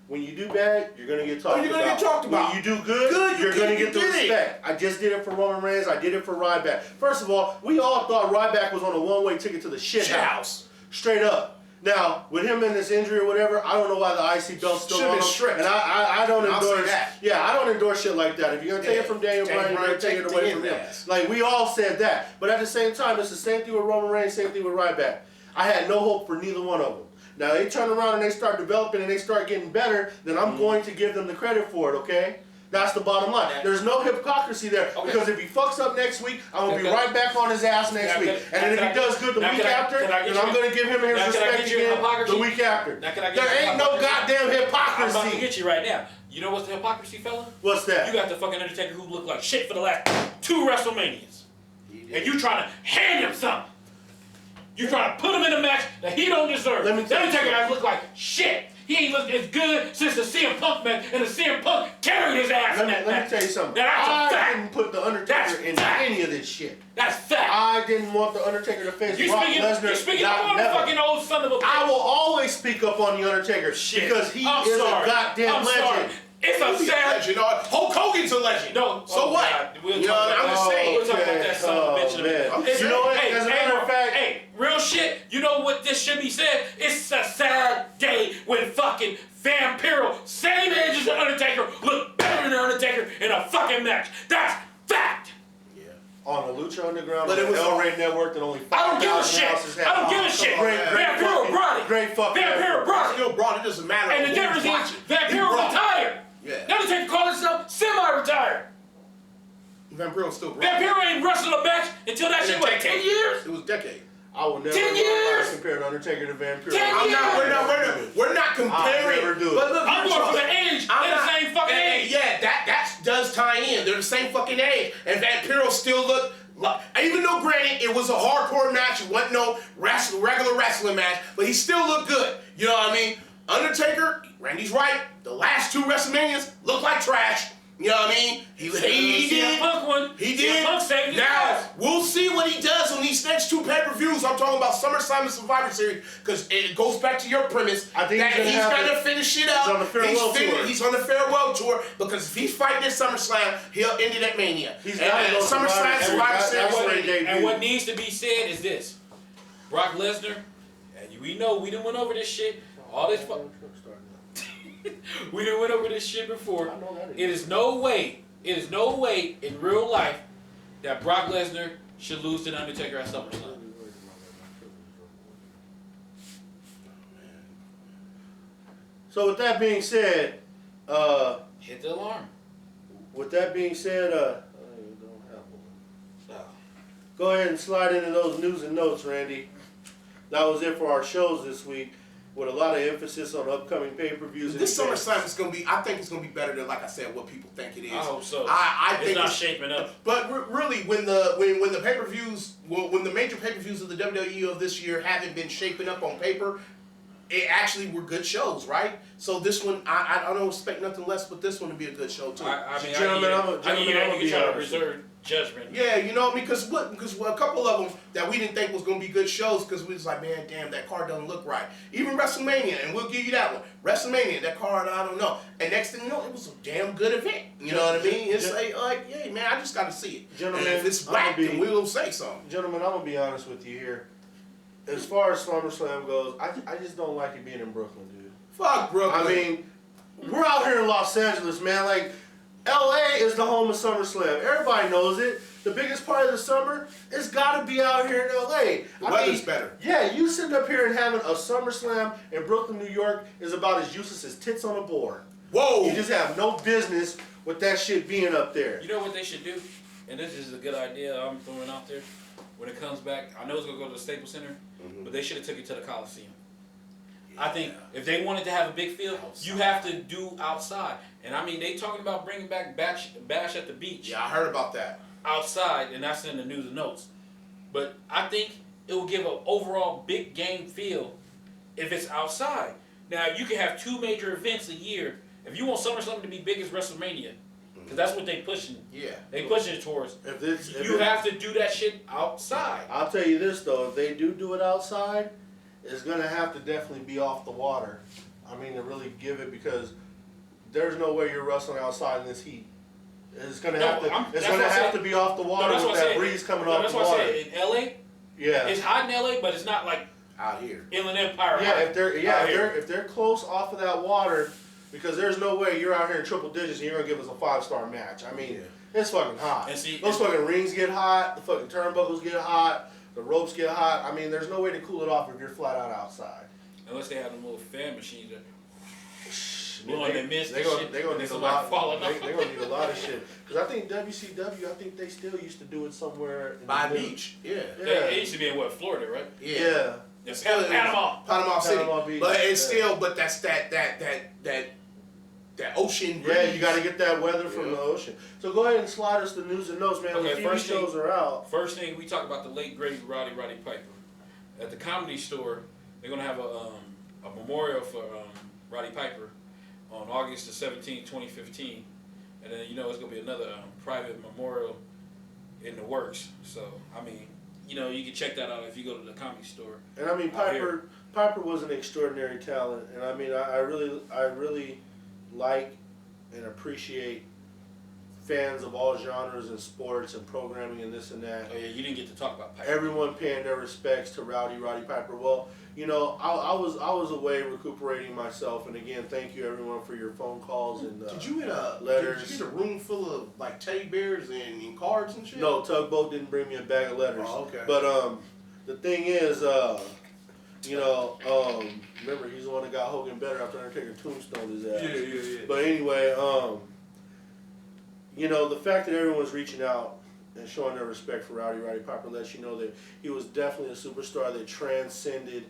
When you do bad, you're going to get talked about. You're going to get talked about. When you do good you're going to get the respect. I just did it for Roman Reigns. I did it for Ryback. First of all, we all thought Ryback was on a one-way ticket to the shit house. Straight up. Now, with him and this injury or whatever, I don't know why the IC belt's still on him. Stripped. And I don't endorse that. Yeah, I don't endorse shit like that. If you're going to take it from Daniel Bryan, you're going to take it away from him. Like, we all said that. But at the same time, it's the same thing with Roman Reigns, same thing with Ryback. I had no hope for neither one of them. Now, they turn around and they start developing and they start getting better, then I'm going to give them the credit for it, okay? That's the bottom line. There's no hypocrisy there, because if he fucks up next week, I'm going to be right back on his ass next week. And then if he does good the week after, then I'm going to give him his respect again the week after. There ain't no goddamn I'm about to hypocrisy. get you right now. You know what's the hypocrisy, fella? What's that? You got the fucking Undertaker who looked like shit for the last 2 WrestleManias. And you trying to hand him something. You trying to put him in a match that he don't deserve. Let me tell you Undertaker something. has looked like shit. He ain't looked as good since the CM Punk match, and the CM Punk carried his ass in that Let me match. tell you something. Now, that's a I fact. didn't put the Undertaker That's in fact. any of this shit. That's fact. I didn't want the Undertaker to face You Brock speaking Lesnar. up on the fucking old son of a bitch. I will always speak up on the Undertaker because he is a goddamn legend. It's a sad. legend. Hulk Hogan's a legend. No. So what? God. We'll You know, talk about I'm just that. saying. We'll talk about that son of a bitch in a minute. man. You know what? As a matter of fact, hey, real shit. You know what this should be said? It's a sad day when fucking Vampiro, same age as the Undertaker, look better than the Undertaker in a fucking match. That's fact. Yeah. on the Lucha Underground, But but it was El Rey Network that only I don't give a 5,000 shit. houses have. I don't give a shit. Vampiro brought it. Great fucking Vampiro effort. brought it. Still brought it. Doesn't matter. And the who's difference is watching. He Vampiro brought it. retired. Yeah. The Undertaker called himself semi-retired. Vampiro still brought it. Vampiro ain't wrestled a match until that shit, what, 10 years? It was a decade. I will never 10 years? compare the Undertaker to Vampiro. 10 I'm not. We're not I'll comparing. never do it. But look, I'm here's going for what- the age. I'm They're the not- same fucking age. Yeah, that does tie in. They're the same fucking age. And Vampiro still looked like, even though granted it was a hardcore match, it wasn't no regular wrestling match, but he still looked good. You know what I mean? Undertaker, Randy's right. The last 2 WrestleManias look like trash. You know what I mean? He did. Punk one. He CM did. Punk saved his Now, ass. we'll see what he does on these next 2 pay-per-views. I'm talking about SummerSlam and Survivor Series, because it goes back to your premise I think that he's he's gonna going to finish it up. He's on the farewell tour. He's on the farewell tour, because if he's fighting at SummerSlam, he'll end it at Mania. He's and gotta go SummerSlam, Survivor that's Series. where he debuted. And what needs to be said is this: Brock Lesnar, and we know we done went over this shit. All this we done went over this shit before. I know that is. It is no way in real life that Brock Lesnar should lose to the Undertaker at SummerSlam. So with that being said, Hit the alarm. I don't have one. Go ahead and slide into those news and notes, Randy. That was it for our shows this week, with a lot of emphasis on upcoming pay-per-views. and This events. SummerSlam is going to be, I think it's going to be better than, like I said, what people think it is. I hope so. I It's think not shaping up. But really, when the pay-per-views, when the major pay-per-views of the WWE of this year haven't been shaping up on paper, it actually were good shows, right? So this one, I don't expect nothing less, but this one to be a good show too. I mean, Gentlemen, I I'm can gonna you can be try to honest. reserve judgment. Yeah, you know, because a couple of them that we didn't think was going to be good shows, because we was like, man, damn, that card doesn't look right. Even WrestleMania, and we'll give you that one. WrestleMania, that card, I don't know. And next thing you know, it was a damn good event. You know what I mean? It's like, yeah, man, I just got to see it. Gentlemen, and if it's I'm whack, gonna then be- we'll say something. Gentlemen, I'm gonna be honest with you here. As far as SummerSlam goes, I just don't like it being in Brooklyn, dude. Fuck, bro. I mean, we're out here in Los Angeles, man. Like, LA is the home of SummerSlam. Everybody knows it. The biggest part of the summer is gotta be out here in LA. The weather's better. Yeah, you sitting up here and having a SummerSlam in Brooklyn, New York is about as useless as tits on a board. Whoa. You just have no business with that shit being up there. You know what they should do? And this is a good idea I'm throwing out there. When it comes back, I know it's gonna go to the Staples Center, but they should have took it to the Coliseum. I think if they wanted to have a big field, you have to do outside. And I mean, they talking about bringing back Bash at the Beach Yeah, I heard about that. outside, and that's in the news and notes. But I think it will give an overall big game feel if it's outside. Now, you can have 2 major events a year. If you want SummerSlam to be big as WrestleMania, because that's what they pushing. Yeah. They pushing it towards. You have to do that shit outside. I'll tell you this though, if they do it outside, it's gonna have to definitely be off the water. I mean, to really give it, because there's no way you're wrestling outside in this heat. It's gonna No, have to. I'm- It's that's gonna what I have said. to be off the water that's with what I that said. breeze coming No, off that's the what water. I said. In LA, Yeah. it's hot in LA, but it's not like Out here. Inland Empire. Yeah, hot out here. if they're close off of that water, because there's no way you're out here in triple digits and you're gonna give us a 5-star match. I mean, it's fucking hot. And see- Those fucking rings get hot, the fucking turnbuckles get hot, the ropes get hot. I mean, there's no way to cool it off if you're flat out outside. Unless they have them little fan machines that Man, blowing their mist they and gonna, shit. they gonna and need a somebody lot. falling They off. gonna need a lot of shit. Because I think WCW, I think they still used to do it somewhere in By the middle. beach. Yeah. It used to be in what, Florida, right? Yeah. It's Panama. Panama City. Panama Beach, But it's yeah. still, but that's that ocean breeze. Yeah, you got to get that weather from Yeah. the ocean. So go ahead and slide us the news and notes, man. Okay, The TV first thing- shows are out. First thing, we talk about the late great Roddy Piper. At the Comedy Store, they're gonna have a memorial for Roddy Piper on August the 17th, 2015, and then it's gonna be another private memorial in the works. So I mean, you can check that out if you go to the Comedy Store. And I mean, out here. Piper was an extraordinary talent, and I mean, I really like and appreciate fans of all genres and sports and programming and this and that. Oh yeah, you didn't get to talk about Piper. Everyone paying their respects to Roddy Piper. Well, you know, I was away recuperating myself, and again, thank you everyone for your phone calls and Did you get a letters. Did you get a room full of like teddy bears and cards and shit? No, Tugboat didn't bring me a bag of letters. Oh, okay. But the thing is, you know, remember he's the one that got Hogan better after Undertaker tombstoned his ass. Yeah. But anyway, you know, the fact that everyone's reaching out and showing their respect for Roddy Piper lets you know that he was definitely a superstar that transcended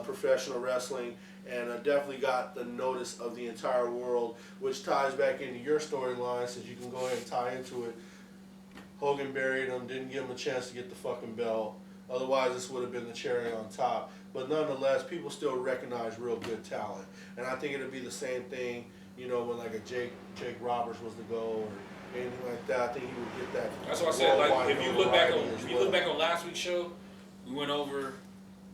professional wrestling and definitely got the notice of the entire world, which ties back into your storyline, since you can go ahead and tie into it. Hogan buried him, didn't give him a chance to get the fucking belt. Otherwise, this would have been the cherry on top. But nonetheless, people still recognize real good talent. And I think it'll be the same thing, you know, when like a Jake Roberts was to go or anything like that. I think he would get that. That's what I said. Like if you look back notoriety on last week's show, we went over.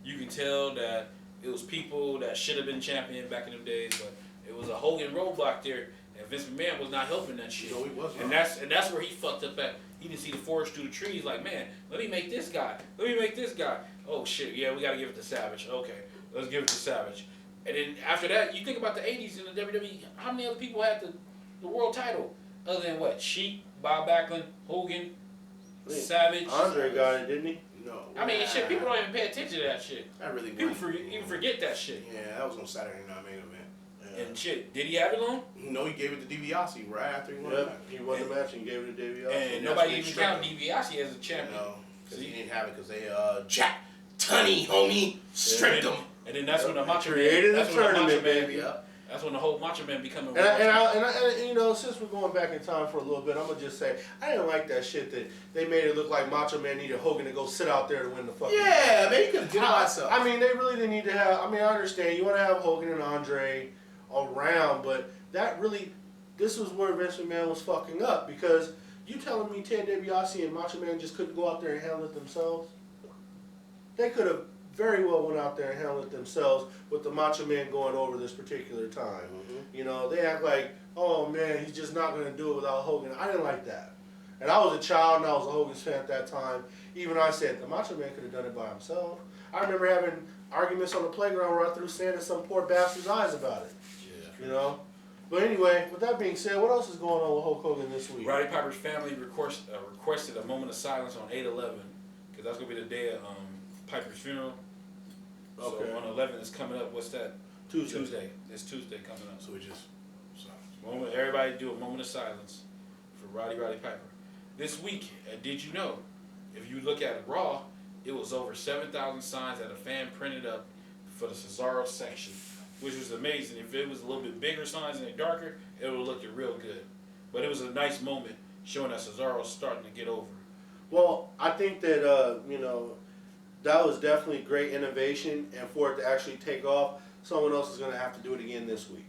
You can tell that it was people that should have been champion back in them days, but it was a Hogan roadblock there, and Vince McMahon was not helping that shit. No, he wasn't. And that's where he fucked up at. He didn't see the forest through the trees. Like, man, let me make this guy. Let me make this guy. Oh shit, yeah, we gotta give it to Savage. Okay, let's give it to Savage. And then after that, you think about the '80s in the WWE. How many other people had the world title other than what? Sheik, Bob Backlund, Hogan, Savage. Andre got it, didn't he? No. I mean, shit, people don't even pay attention to that shit. That really People even forget that shit. Yeah, that was on Saturday Night Main Event. And shit, did he have it long? No, he gave it to DiBiase right after he won the Yep, match. he won the match and gave it to Davey. And that's nobody what even he counted stripped DiBiase as a champion. No, because he didn't have it because they Jack Tunney, homie, stripped him. And then that's when the Macho created Man. the tournament, baby. Yep. That's when the whole Macho Man becoming. And you know, since we're going back in time for a little bit, I'm gonna just say I didn't like that shit that they made it look like Macho Man needed Hogan to go sit out there to win the fucking. Yeah, man, he could have did it myself. I mean, they really didn't need to have. I mean, I understand you want to have Hogan and Andre around, but that really, this was where Vince McMahon was fucking up, because you telling me Ted DiBiase and Macho Man just couldn't go out there and handle it themselves? They could have very well went out there and handled it themselves with the Macho Man going over this particular time. You know, they act like, oh man, he's just not going to do it without Hogan. I didn't like that. And I was a child and I was a Hogan's fan at that time. Even I said, the Macho Man could have done it by himself. I remember having arguments on the playground where I threw sand in some poor bastard's eyes about it. Yeah. You know? But anyway, with that being said, what else is going on with Hulk Hogan this week? Roddy Piper's family requested a moment of silence on 8/11, because that's going to be the day of Piper's funeral. Okay. So on 11 is coming up. What's that? Tuesday. It's Tuesday coming up. So we just. Everybody do a moment of silence for Roddy Piper. This week, did you know, if you look at Raw, it was over 7,000 signs that a fan printed up for the Cesaro section, which was amazing. If it was a little bit bigger signs and darker, it would have looked real good. But it was a nice moment showing that Cesaro's starting to get over. Well, I think that, you know, that was definitely great innovation, and for it to actually take off, someone else is going to have to do it again this week.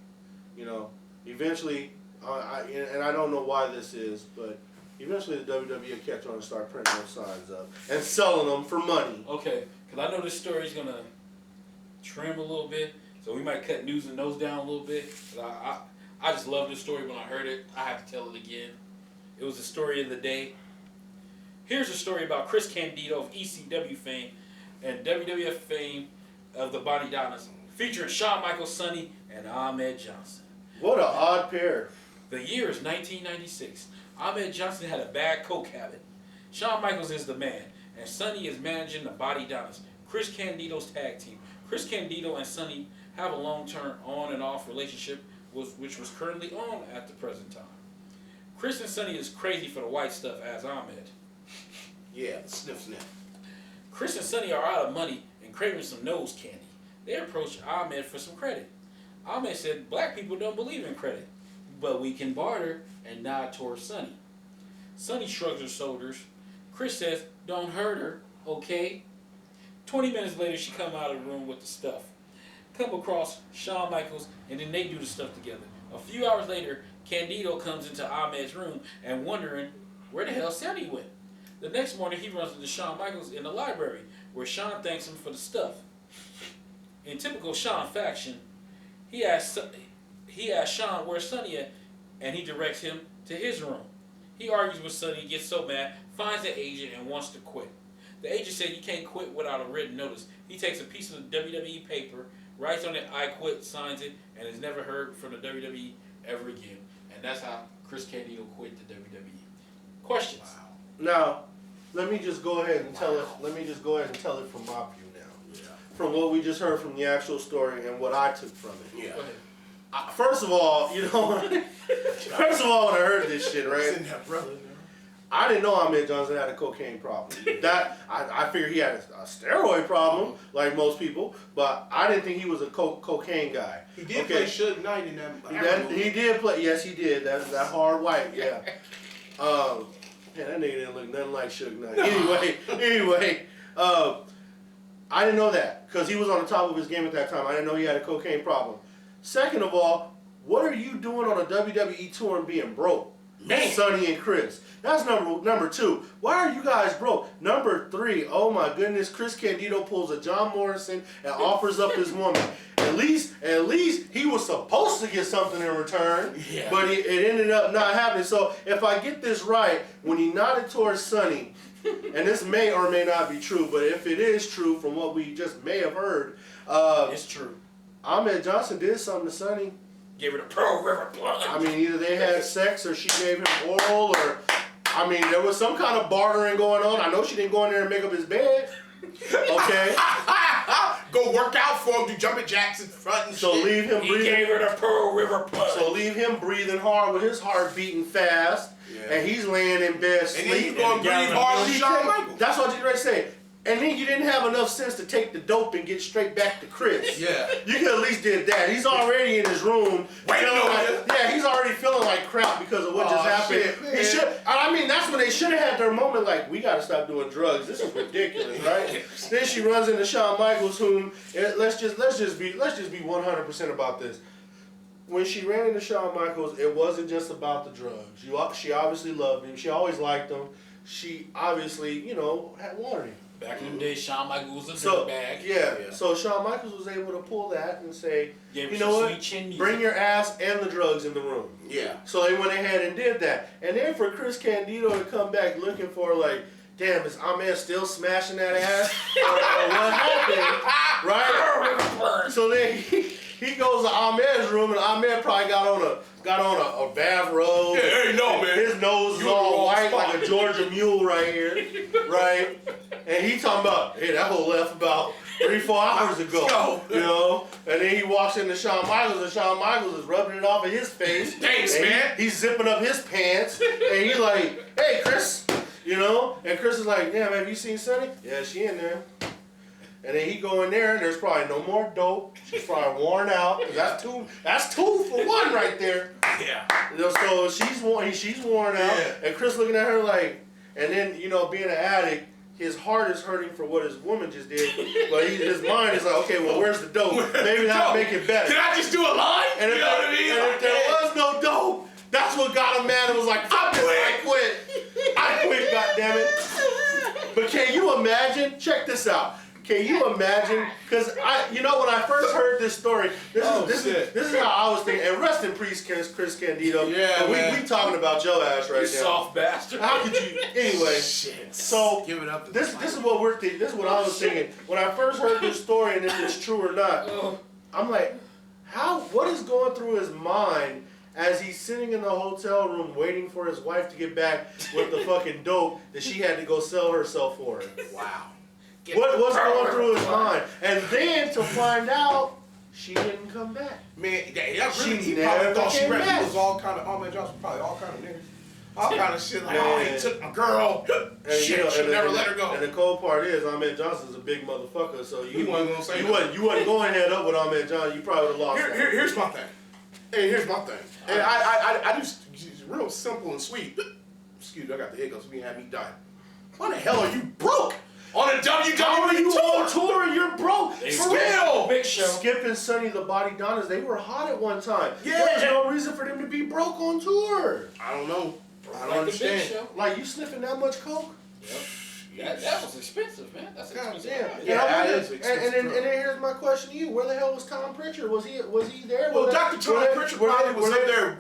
You know, eventually, and I don't know why this is, but eventually the WWE will catch on and start printing those signs up and selling them for money. Okay, because I know this story is going to trim a little bit, so we might cut news and notes down a little bit. I just love this story. When I heard it, I have to tell it again. It was the story of the day. Here's a story about Chris Candido of ECW fame and WWF fame of the Body Donnas, featuring Shawn Michaels, Sonny, and Ahmed Johnson. What an odd pair. The year is 1996. Ahmed Johnson had a bad coke habit. Shawn Michaels is the man, and Sonny is managing the Body Donnas, Chris Candido's tag team. Chris Candido and Sonny have a long-term on and off relationship, which was currently on at the present time. Chris and Sonny is crazy for the white stuff, as Ahmed. Yeah, sniff. Chris and Sonny are out of money and craving some nose candy. They approached Ahmed for some credit. Ahmed said, black people don't believe in credit, but we can barter, and nod towards Sonny. Sonny shrugs her shoulders. Chris says, don't hurt her, okay? 20 minutes later, she come out of the room with the stuff. Come across Shawn Michaels, and then they do the stuff together. A few hours later, Candido comes into Ahmed's room and wondering where the hell Sonny went. The next morning, he runs into Shawn Michaels in the library, where Shawn thanks him for the stuff. In typical Shawn fashion, he asks Shawn where's Sonny at, and he directs him to his room. He argues with Sonny, gets so mad, finds the agent, and wants to quit. The agent said you can't quit without a written notice. He takes a piece of the WWE paper, writes on it, "I quit," signs it, and is never heard from the WWE ever again. And that's how Chris Candido quit the WWE. Questions? Wow. Now, let me just go ahead and tell it. Let me just go ahead and tell it from my view now. Yeah. From what we just heard from the actual story and what I took from it. Yeah. Go ahead. First of all, you know, first of all, when I heard this shit, right? Sitting there, brother. I didn't know Ahmed Johnson had a cocaine problem. That I figured he had a steroid problem, like most people, but I didn't think he was a cocaine guy. He did play Suge Knight in that. He did play. Yes, he did. That hard white. Yeah. Man, that nigga didn't look nothing like Suge Knight. Anyway, I didn't know that because he was on the top of his game at that time. I didn't know he had a cocaine problem. Second of all, what are you doing on a WWE tour and being broke? Man. Sonny and Chris. That's number two. Why are you guys broke? Number three, oh my goodness, Chris Candido pulls a John Morrison and offers up his woman. At least he was supposed to get something in return, Yeah. but it ended up not happening. So if I get this right, when he nodded towards Sonny, and this may or may not be true, but if it is true from what we just may have heard, It's true. Ahmed Johnson did something to Sonny. Give her the Pearl River plunge. I mean, either they had sex or she gave him oral, or I mean, there was some kind of bartering going on. I know she didn't go in there and make up his bed. Okay. Go work out for him, do jumping jacks in front and So shit. leave him He breathing. gave her the Pearl River plunge. So leave him breathing hard with his heart beating fast, Yeah. and he's laying in bed And then you sleeping. go and breathe hard with Shawn Michaels. That's what you're ready to say. And then you didn't have enough sense to take the dope and get straight back to Chris. Yeah. You could at least did that. He's already in his room. Waiting feeling on like, you. yeah, he's already feeling like crap because of what just happened. Shit, man. He should. I mean, that's when they should have had their moment. Like, we got to stop doing drugs. This is ridiculous, right? Then she runs into Shawn Michaels, whom let's just be 100% about this. When she ran into Shawn Michaels, it wasn't just about the drugs. She obviously loved him. She always liked him. She obviously, had wanted him. Back in the day, Shawn Michaels was a So dirtbag. yeah, Yeah. so Shawn Michaels was able to pull that and say, Gave her you some know sweet what, chin music. bring your ass and the drugs in the room. Yeah. So they went ahead and did that. And then for Chris Candido to come back looking for like, damn, is Ahmed still smashing that ass? or what happened, right? So then he goes to Ahmed's room, and Ahmed probably got on a bathrobe. Yeah, hey, no, man. His nose is You in the all wrong white spot. like a Georgia mule right here, right? And he talking about, hey, that whole left about 3-4 hours ago, And then he walks into Shawn Michaels, and Shawn Michaels is rubbing it off of his face. Thanks, and man. He's zipping up his pants, and he like, hey, Chris, And Chris is like, damn, have you seen Sonny? Yeah, she in there. And then he go in there, and there's probably no more dope. She's probably worn out. 'Cause that's two for one right there. Yeah. So she's worn out, Yeah. and Chris looking at her like, and then being an addict, his heart is hurting for what his woman just did, but his mind is like, okay, well, where's the dope? Maybe that'll make it better. Can I just do a line? And if, You know what I mean? and if there was no dope, that's what got him mad and was like, fuck this, I quit, goddammit. But can you imagine? Check this out. Can you imagine? Because when I first heard this story, this is how I was thinking. And rest in peace, Chris Candido. Yeah, man. We talking about your ass right You now. soft bastard. How could you? Anyway, Shit. so Give it up to this is what we're thinking. This is what I was thinking when I first heard this story, and if it's true or not. I'm like, what is going through his mind as he's sitting in the hotel room waiting for his wife to get back with the fucking dope that she had to go sell herself for? Wow. What's going through his mind? And then to find out, she didn't come back. Man, he She probably never thought she came read. back. He was all kind of, Ahmed Johnson probably all kind of niggas. All kind of shit like, Man. he took my girl. Shit, she never let her go. And the cold part is, Ahmed Johnson's a big motherfucker, so He wasn't gonna say you wasn't going head up with Ahmed Johnson. You probably would have lost. that. Here's my thing. Hey, here's my thing. And I just real simple and sweet. Excuse me, I got the hiccups. We had me die. Why the hell are you broke on a WWE How are you on tour? tour and you're broke? For real. Big Show. Skip and Sonny the Body Donnas, they were hot at one time. Yeah. There's no reason for them to be broke on tour. I don't know. I don't Like the Big understand. Show. Like, you sniffing that much coke? Yep. That was expensive, man. That's God expensive. damn. Yeah, I that wonder- is expensive, and then here's my question to you. Where the hell was Tom Pritchard? Was he there? Well, Were Dr. they- Tom were they- Pritchard were they- probably was were up they- there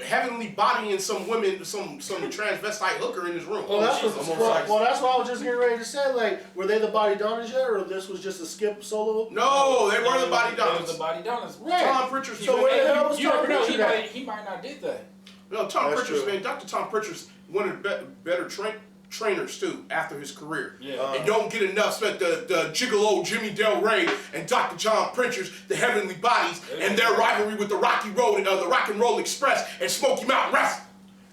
heavenly bodying some women, some transvestite hooker in his room. Well, that's Jesus that's what I was just getting ready to say. Like, were they the Body Donnas yet, or this was just a skip solo? No, they were the Body That was Donnas. the Body Donnas. Right. Tom Pritchard. So where the hell was You Tom never know. Pritchard at? He might not did that. No, Tom That's Pritchard's true. man. Dr. Tom Pritchard's one of the better trainers too after his career. Yeah. And don't get enough spent the gigolo Jimmy Del Rey and Dr. John Pritchard's the Heavenly Bodies and their rivalry with the Rock and Roll Express and Smoky Mountain Wrestling.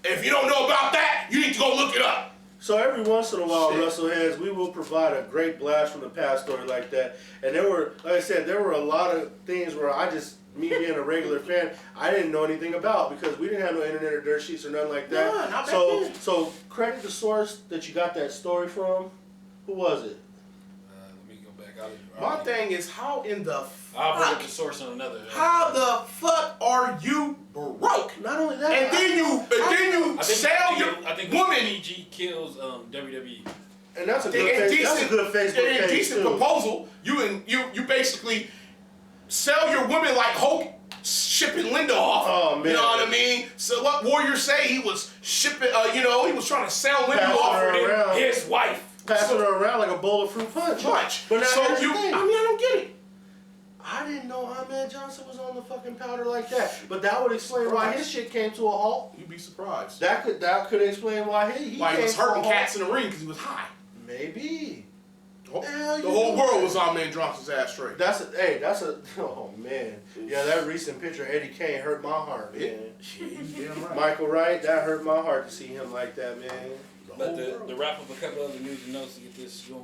If you don't know about that, you need to go look it up. So every once in a while, Shit. Wrestleheads, we will provide a great blast from the past story like that. And there were, like I said, there were a lot of things where me being a regular fan, I didn't know anything about because we didn't have no internet or dirt sheets or nothing like that. Nah, not back so, then. so credit the source that you got that story from. Who was it? Let me go back. My thing is, how in the I'll bring up fuck? the source on another. How the fuck are you broke? Not only that, And then you sell your woman. PG kills WWE. and that's a good And face, that's a good Facebook and page decent too. proposal. You basically sell your woman like Hogan shipping Linda off. Oh, man. You know what I mean? So what Warrior say he was shipping? He was trying to sell Linda Passing off her for around. His wife. Passing her around like a bowl of fruit punch. But now So here's the I thing. don't get it. I didn't know Ahmed Johnson was on the fucking powder like that. But that would explain why his shit came to a halt. You'd be surprised. That could explain why he Why he came was to a hurting halt. cats in the ring because he was high. Maybe. The Hell, you whole know. world was on Man Johnson's ass straight. Oh man. Yeah, that recent picture of Eddie Kane hurt my heart, man. Damn right. Michael Wright, that hurt my heart to see him like that, man. But to wrap up a couple other news and notes to get this going,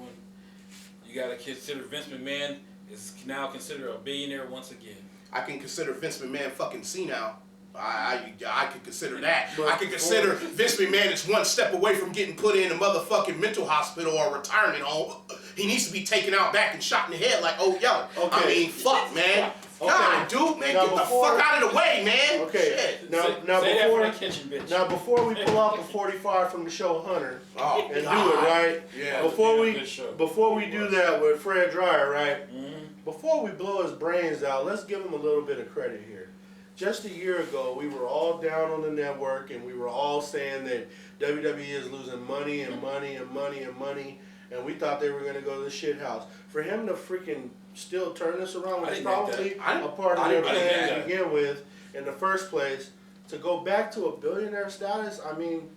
you got to consider Vince McMahon is now considered a billionaire once again. I can consider Vince McMahon fucking senile. I could consider that. But- I could consider Vince McMahon is one step away from getting put in a motherfucking mental hospital or retirement home. He needs to be taken out back and shot in the head like Yeller. I Okay. mean, fuck, man. Okay. God, dude, man, Now get the before- fuck out of the way, man. Okay. Shit. Now Say that for before the kitchen, bitch. now before we pull out the 45 from the show Hunter Oh, and do it God. right. Yeah. Before Good show. we do that with Fred Dryer, right? Mm-hmm. Before we blow his brains out, let's give him a little bit of credit here. Just a year ago, we were all down on the network and we were all saying that WWE is losing money and money and money and money, and we thought they were going to go to the shit house. For him to freaking still turn this around, which I is didn't think probably that. a part of I their didn't think plan to that. begin with in the first place, to go back to a billionaire status, I mean,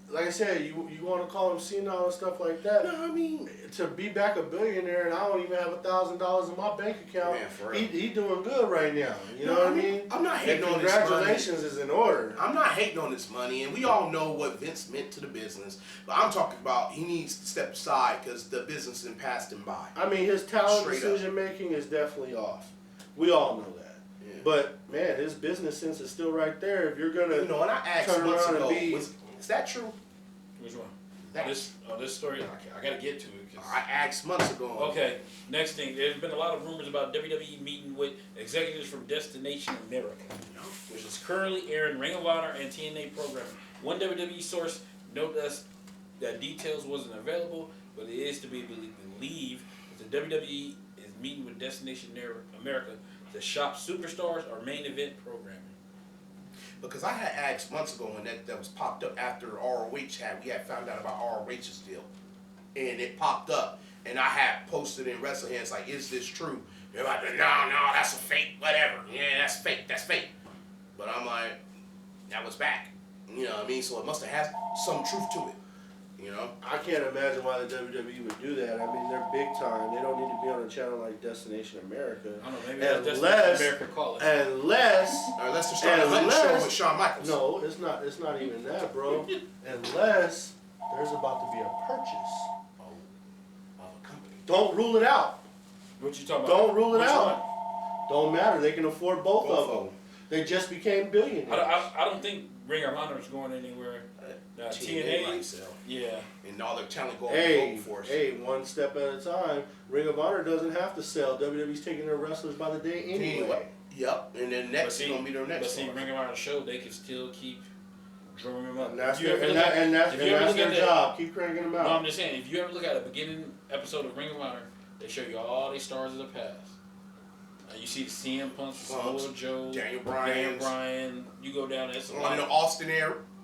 like I said, you want to call him senile and stuff like that. No, I mean, To be back a billionaire and I don't even have $1,000 in my bank account, Man, for real. he doing good right now. You know No, what I mean? I'm not hating And on this money. congratulations is in order. I'm not hating on this money, and we all know what Vince meant to the business. But I'm talking about he needs to step aside because the business has passed him by. I mean, his talent Straight up. decision making is definitely off. We all know that. Yeah. But man, his business sense is still right there. If you're gonna, You know, and I asked turn months around and ago, be- is that true? Which one? That- This story, I got to get to it. 'Cause I asked months ago. okay, next thing. There's been a lot of rumors about WWE meeting with executives from Destination America, which is currently airing Ring of Honor and TNA programming. One WWE source noted us that details wasn't available, but it is to be believed that the WWE is meeting with Destination America to shop superstars or main event programming. Because I had asked months ago when that was popped up after ROH we had found out about ROH's deal. And it popped up. And I had posted in Wrestle Hands like, is this true? They're like, no, that's a fake, whatever. Yeah, that's fake. But I'm like, that was back. You know what I mean? So it must have had some truth to it. You know? I can't imagine why the WWE would do that. I mean, they're big time. They don't need to be on a channel like Destination America. I don't know, maybe that's Unless- Destination America call it. Unless they're starting a hunting show with Shawn Michaels. No, it's not even that, bro. Unless there's about to be a purchase. Of a company. Don't rule it out. What you talking about? Don't rule it Which out. one? Don't matter. They can afford both Both of of them. They just became billionaires. I don't think Ring of Honor is going anywhere. TNA TNA, might sell. yeah. And all their talent going Hey, to for us. one step at a time. Ring of Honor doesn't have to sell. WWE's taking their wrestlers by the day anyway. Yep, and then next is gonna be their But next see, one. Ring of Honor show, they can still keep drumming them up. And that's If you their, ever and look that, at- and that's, if and you ever that's look at their the- job. Keep cranking them No, out. I'm just saying, if you ever look at a beginning episode of Ring of Honor, they show you all these stars of the past. You see the CM Punks, Samoa Joe, Daniel Daniel Bryan. Bryan. You go down there, it's a On lot. the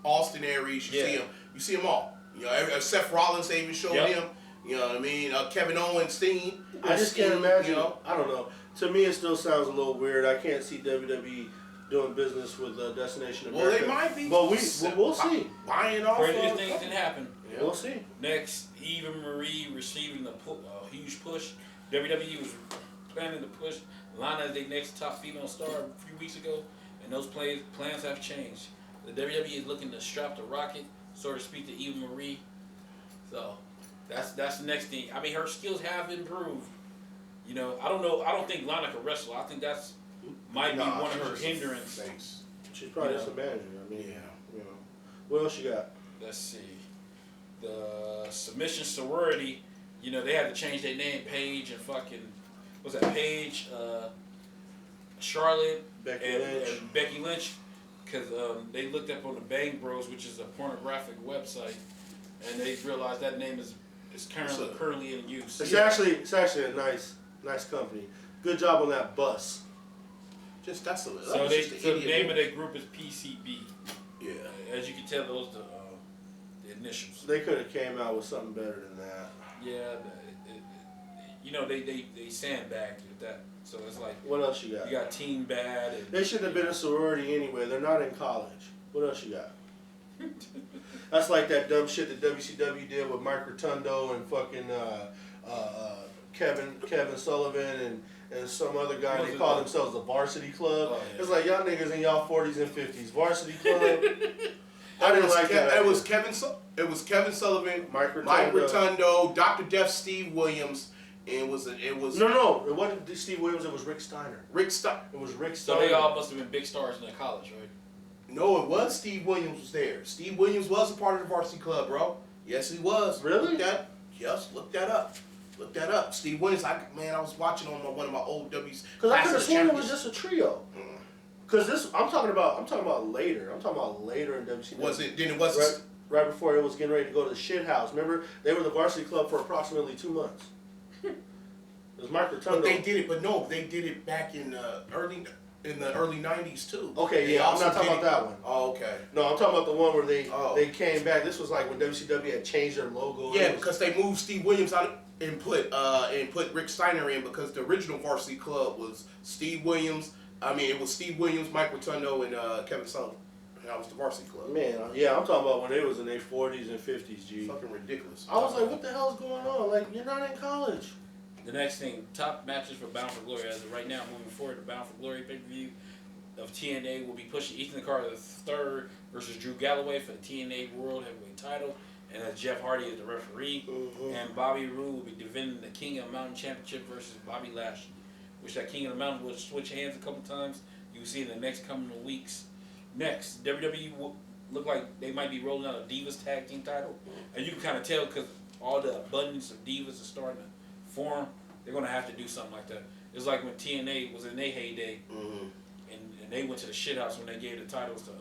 Austin Aries, you see them all. You know, Seth Rollins, they even showed him. You know what I mean? Kevin Owens, Steen. I just can't imagine. You know? I don't know. To me, it still sounds a little weird. I can't see WWE doing business with Destination America. Well, they might be. But we'll see. Buying off. Craziest things can happen. Yeah. We'll see. Next, Eva Marie receiving a huge push. WWE was planning to push Lana as their next top female star a few weeks ago, and those plans have changed. The WWE is looking to strap the rocket, so to speak, to Eva Marie. So that's the next thing. I mean, her skills have improved. You know, I don't know. I don't think Lana can wrestle. I think that's might be one of her hindrances. She's probably just a manager. I mean, you know. What else you got? Let's see. The submission sorority. You know, they had to change their name, Paige and fucking, what's that, Paige, Charlotte, and Becky Lynch, because they looked up on the Bang Bros, which is a pornographic website, and they realized that name is currently in use. It's actually a nice company. Good job on that bus. Just that's a So the name of their group is PCB. Yeah. As you can tell, those are the initials. They could have came out with something better than that. Yeah, you know, they sandbagged with that. So it's like, what else you got? You got Team Bad. And, they shouldn't have been a sorority anyway. They're not in college. What else you got? That's like that dumb shit that WCW did with Mike Rotundo and fucking Kevin Sullivan and some other guy. They call themselves the Varsity Club. Oh, yeah. It's like y'all niggas in y'all 40s and 50s. Varsity Club. I didn't like that. It was Kevin Sullivan, Mike Rotundo, Dr. Death, Steve Williams, and it was No, it wasn't Steve Williams. It was Rick Steiner. It was Rick Steiner. So they all must have been big stars in their college, right? No, it was Steve Williams was there. Steve Williams was a part of the Varsity Club, bro. Yes, he was. Really? Look that up. Look that up. Steve Williams. I was watching on one of my old W's. Because I could have sworn it was just a trio. Because I'm talking about later. I'm talking about later in WCW. Was it? Then it was right before it was getting ready to go to the shit house. Remember, they were the Varsity Club for approximately 2 months. It was Mike Rotundo. But they did it back in the early 90s too. Okay, yeah, I'm not talking about that one. Oh, okay. No, I'm talking about the one where they came back. This was like when WCW had changed their logo. Yeah, because they moved Steve Williams out and put Rick Steiner in, because the original Varsity Club was Steve Williams. I mean, it was Steve Williams, Mike Rotundo, and Kevin Sullivan. That was the Varsity Club. Man, yeah, I'm talking about when they was in their 40s and 50s, G. Fucking ridiculous. I was like, what the hell's going on? Like, you're not in college. The next thing, top matches for Bound for Glory. As of right now, moving forward, the Bound for Glory pay-per-view of TNA will be pushing Ethan Carter III versus Drew Galloway for the TNA World Heavyweight title, and as Jeff Hardy is the referee. Mm-hmm. And Bobby Roode will be defending the King of the Mountain Championship versus Bobby Lashley. Which that King of the Mountain will switch hands a couple times. You will see in the next coming weeks. Next, WWE will look like they might be rolling out a Divas Tag Team title. And you can kind of tell because all the abundance of Divas is starting to form. They're going to have to do something like that. It's like when TNA was in their heyday. Mm-hmm. And they went to the shit house when they gave the titles to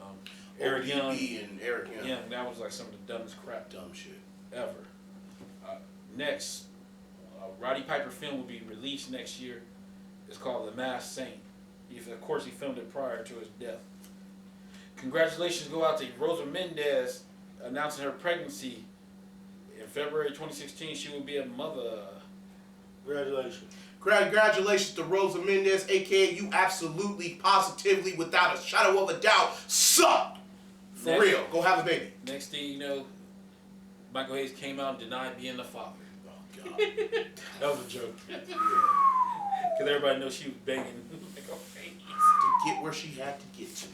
Eric Young. And Eric Young. Yeah, that was like some of the dumbest crap. Dumb shit. Ever. Next, Roddy Piper film will be released next year. It's called The Masked Saint. Of course, he filmed it prior to his death. Congratulations go out to Rosa Mendez announcing her pregnancy. In February 2016, she will be a mother. Congratulations. Congratulations to Rosa Mendez, a.k.a. you absolutely, positively, without a shadow of a doubt, suck! For real. Go have a baby. Next thing you know, Michael Hayes came out and denied being the father. Oh, God. That was a joke. Because everybody knows she was begging Michael Hayes to get where she had to get to.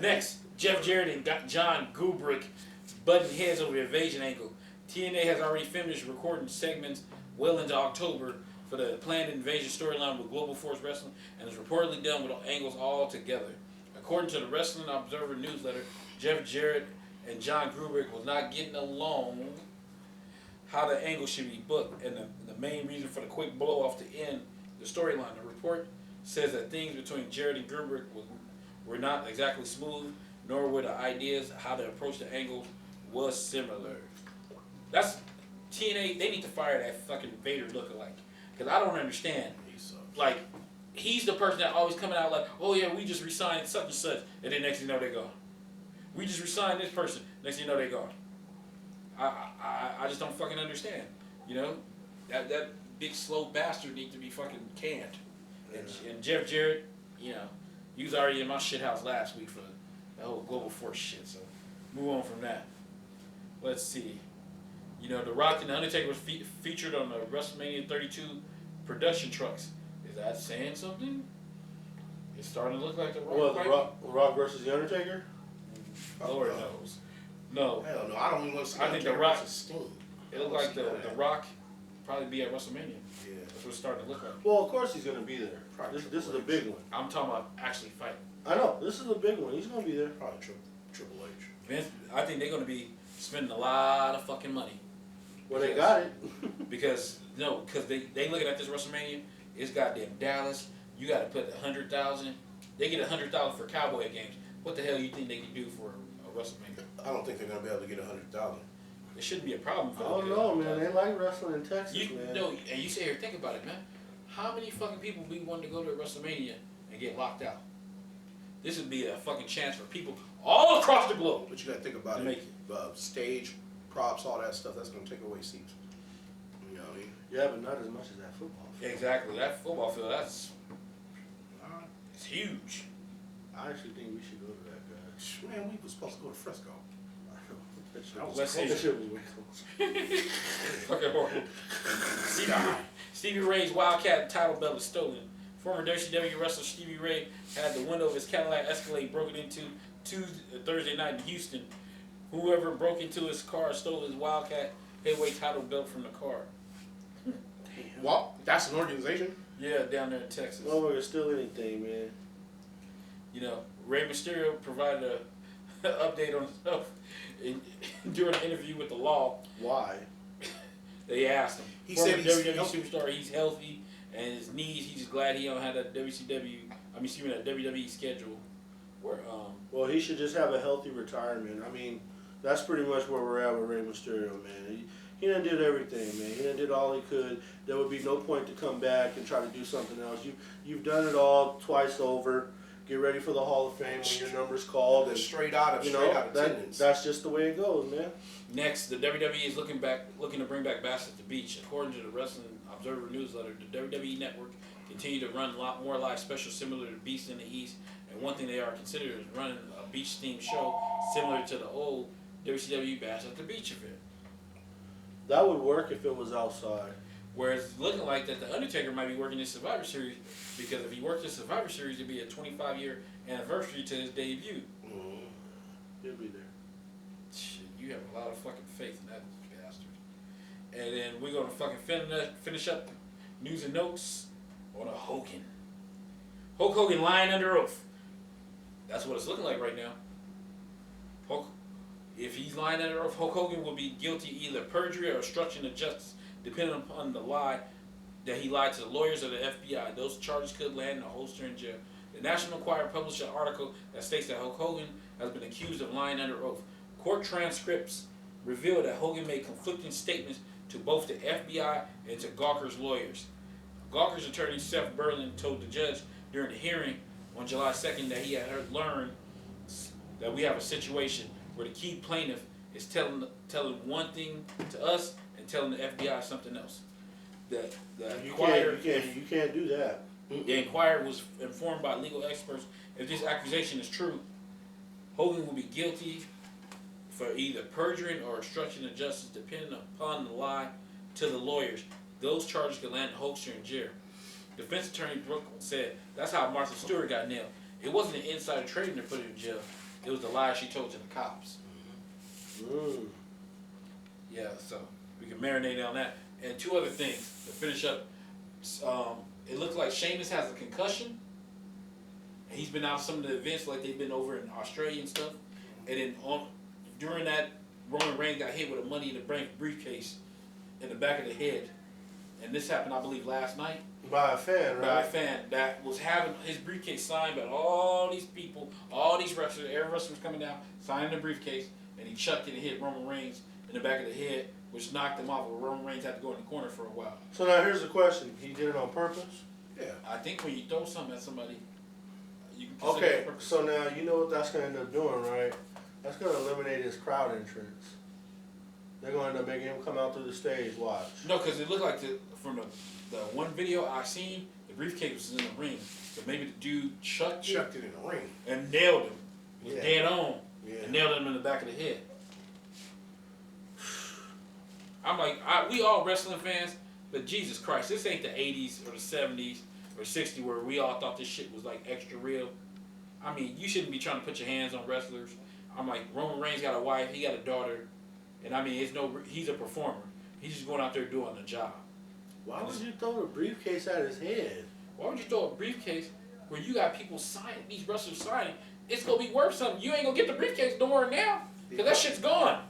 Next, Jeff Jarrett and John Gubrick butting heads over the invasion angle. TNA has already finished recording segments well into October for the planned invasion storyline with Global Force Wrestling, and is reportedly done with angles all together. According to the Wrestling Observer newsletter, Jeff Jarrett and John Grubrick was not getting along how the angle should be booked, and the main reason for the quick blow off to end the storyline. The report says that things between Jarrett and Grubrick were not exactly smooth, nor were the ideas how to approach the angle was similar. That's TNA. They need to fire that fucking Vader lookalike. Because I don't understand. Like, he's the person that always coming out like, oh yeah, we just resigned such and such, and then next thing you know, they're gone. We just resigned this person, next thing you know, they're gone. I just don't fucking understand. You know, that big slow bastard needs to be fucking canned. And Jeff Jarrett, you know, he was already in my shit house last week for the whole Global Force shit. So move on from that. Let's see. You know, The Rock and The Undertaker was featured on the WrestleMania 32 production trucks. Is that saying something? It's starting to look like The Rock. What, the Rock versus The Undertaker? Lord knows. No. Hell no, I don't even want to see I think The Rock. Sting. It looked like the Rock probably be at WrestleMania. Yeah. That's what it's starting to look like. Well, of course he's going to be there. Probably This is a big one. I'm talking about actually fighting. I know. This is a big one. He's going to be there. Probably Triple H. Vince, I think they're going to be spending a lot of fucking money. Well, they got it. Because they looking at this WrestleMania. It's goddamn Dallas. You got to put 100,000. They get 100,000 for Cowboy games. What the hell you think they can do for a WrestleMania? I don't think they're gonna be able to get 100,000. It shouldn't be a problem for I them. don't know, man. They like wrestling in Texas, man. No, and you sit here, think about it, man. How many fucking people be wanting to go to WrestleMania and get locked out? This would be a fucking chance for people all across the globe. But you gotta think about Make it. Stage, props, all that stuff. That's gonna take away seats. You know what I mean? Yeah, but not as much as that football. Exactly. That football field, it's huge. I actually think we should go to that, guy. Man, we were supposed to go to Frisco. That shit That was West close. Haven. That shit was way close. Fucking horrible. Stevie Ray's Wildcat title belt is stolen. Former WCW wrestler Stevie Ray had the window of his Cadillac Escalade broken into Thursday night in Houston. Whoever broke into his car stole his Wildcat heavyweight title belt from the car. What? That's an organization? Yeah, down there in Texas. No, we can steal anything, man. You know, Rey Mysterio provided an update on himself during an interview with The Law. Why? They asked him. He Former said he's WWE healthy. superstar. He's healthy, and his knees. He's just glad he don't have that that WWE schedule. Where Well, he should just have a healthy retirement. I mean, that's pretty much where we're at with Rey Mysterio, man. He done did everything, man. He done did all he could. There would be no point to come back and try to do something else. You've done it all twice over. Get ready for the Hall of Fame when your number's called. And, Straight out of attendance. that's just the way it goes, man. next, the WWE is looking to bring back Bash at the Beach. According to the Wrestling Observer newsletter, the WWE Network continue to run a lot more live specials similar to Beast in the East. And one thing they are considering is running a beach-themed show similar to the old WCW Bash at the Beach event. That would work if it was outside. Whereas it's looking like that the Undertaker might be working this Survivor Series, because if he worked this Survivor Series, it'd be a 25-year anniversary to his debut. He'll be there. Shit, you have a lot of fucking faith in that bastard. And then we're gonna fucking finish up news and notes on a Hogan. Hulk Hogan lying under oath. That's what it's looking like right now. If he's lying under oath, Hulk Hogan will be guilty either perjury or obstruction of justice, depending upon the lie that he lied to the lawyers of the FBI. Those charges could land in a holster in jail. The National Enquirer published an article that states that Hulk Hogan has been accused of lying under oath. Court transcripts reveal that Hogan made conflicting statements to both the FBI and to Gawker's lawyers. Gawker's attorney Seth Berlin told the judge during the hearing on July 2nd that he had learned that we have a situation where the key plaintiff is telling one thing to us and telling the FBI something else. The Enquirer You can't do that. The Enquirer was informed by legal experts if this accusation is true, Hogan will be guilty for either perjuring or obstruction of justice, depending upon the lie to the lawyers. Those charges could land Hulkster in jail. Defense attorney Brooke said that's how Martha Stewart got nailed. It wasn't an insider trading to put her in jail. It was the lie she told to the cops. Yeah, so we can marinate on that. And two other things to finish up. It looks like Sheamus has a concussion. He's been out some of the events, like they've been over in Australia and stuff. And then during that, Roman Reigns got hit with a Money in the Bank briefcase in the back of the head. And this happened, I believe, last night. By a fan, right? By a fan that was having his briefcase signed by all these people, all these wrestlers. Every wrestler was coming down, signing the briefcase, and he chucked it and hit Roman Reigns in the back of the head, which knocked him off. Roman Reigns had to go in the corner for a while. So now here's the question: he did it on purpose? Yeah. I think when you throw something at somebody, you can consider Okay, it purpose. so now you know what that's going to end up doing, right? That's going to eliminate his crowd entrance. They're going to end up making him come out through the stage. Watch. No, because it looked like from the one video I seen, the briefcase was in the ring. So maybe the dude chucked it in the ring and nailed him. Was dead on. Yeah. And nailed him in the back of the head. I'm like, we all wrestling fans, but Jesus Christ, this ain't the 80s or the 70s or 60s where we all thought this shit was like extra real. I mean, you shouldn't be trying to put your hands on wrestlers. I'm like, Roman Reigns got a wife, he got a daughter, and I mean, he's a performer. He's just going out there doing the job. Why would you throw the briefcase at his head? Why would you throw a briefcase where you got people signing, these wrestlers signing? It's going to be worth something. You ain't going to get the briefcase no more now because that shit's gone.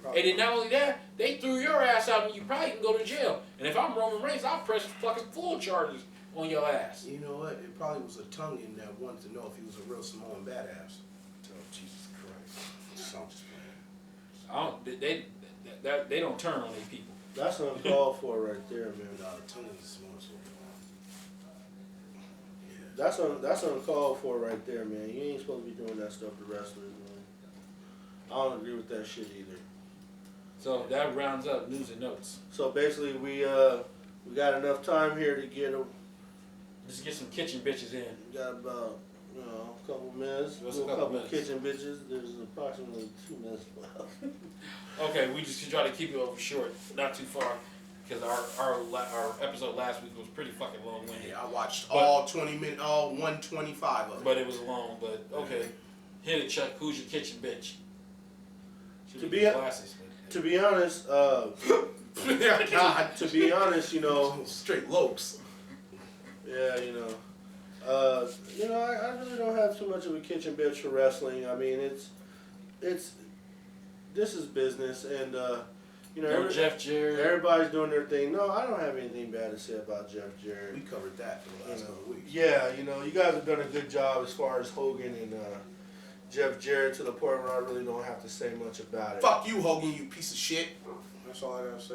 And then not only that, they threw your ass out and you probably can go to jail. And if I'm Roman Reigns, I'll press fucking full charges on your ass. You know what? It probably was a tonguing that wanted to know if he was a real Samoan badass. Oh, Jesus Christ. So I'm just playing. They don't turn on these people. That's uncalled for right there, man. No, the tonguing is Samoan. That's uncalled for right there, man. You ain't supposed to be doing that stuff to wrestlers, man. I don't agree with that shit either. So that rounds up news and notes. So basically, we got enough time here to get Just get some kitchen bitches in. we got about a couple minutes. What's Do a couple minutes? kitchen bitches. There's approximately 2 minutes left. Okay, we just try to keep it over short, not too far, because our episode last week was pretty fucking long-winded. Yeah, I watched all 20 minutes, all 125 of it. But it was long. But okay, hit it, Chuck. Who's your kitchen bitch? To be honest, God, to be honest, straight Lokes. yeah, I really don't have too much of a kitchen bitch for wrestling. I mean, this is business, and Jeff Jarrett. everybody's doing their thing. No, I don't have anything bad to say about Jeff Jarrett. We covered that for the last couple of weeks. Yeah, you guys have done a good job as far as Hogan and Jeff Jarrett, to the point where I really don't have to say much about it. Fuck you, Hogan, you piece of shit. That's all I gotta say.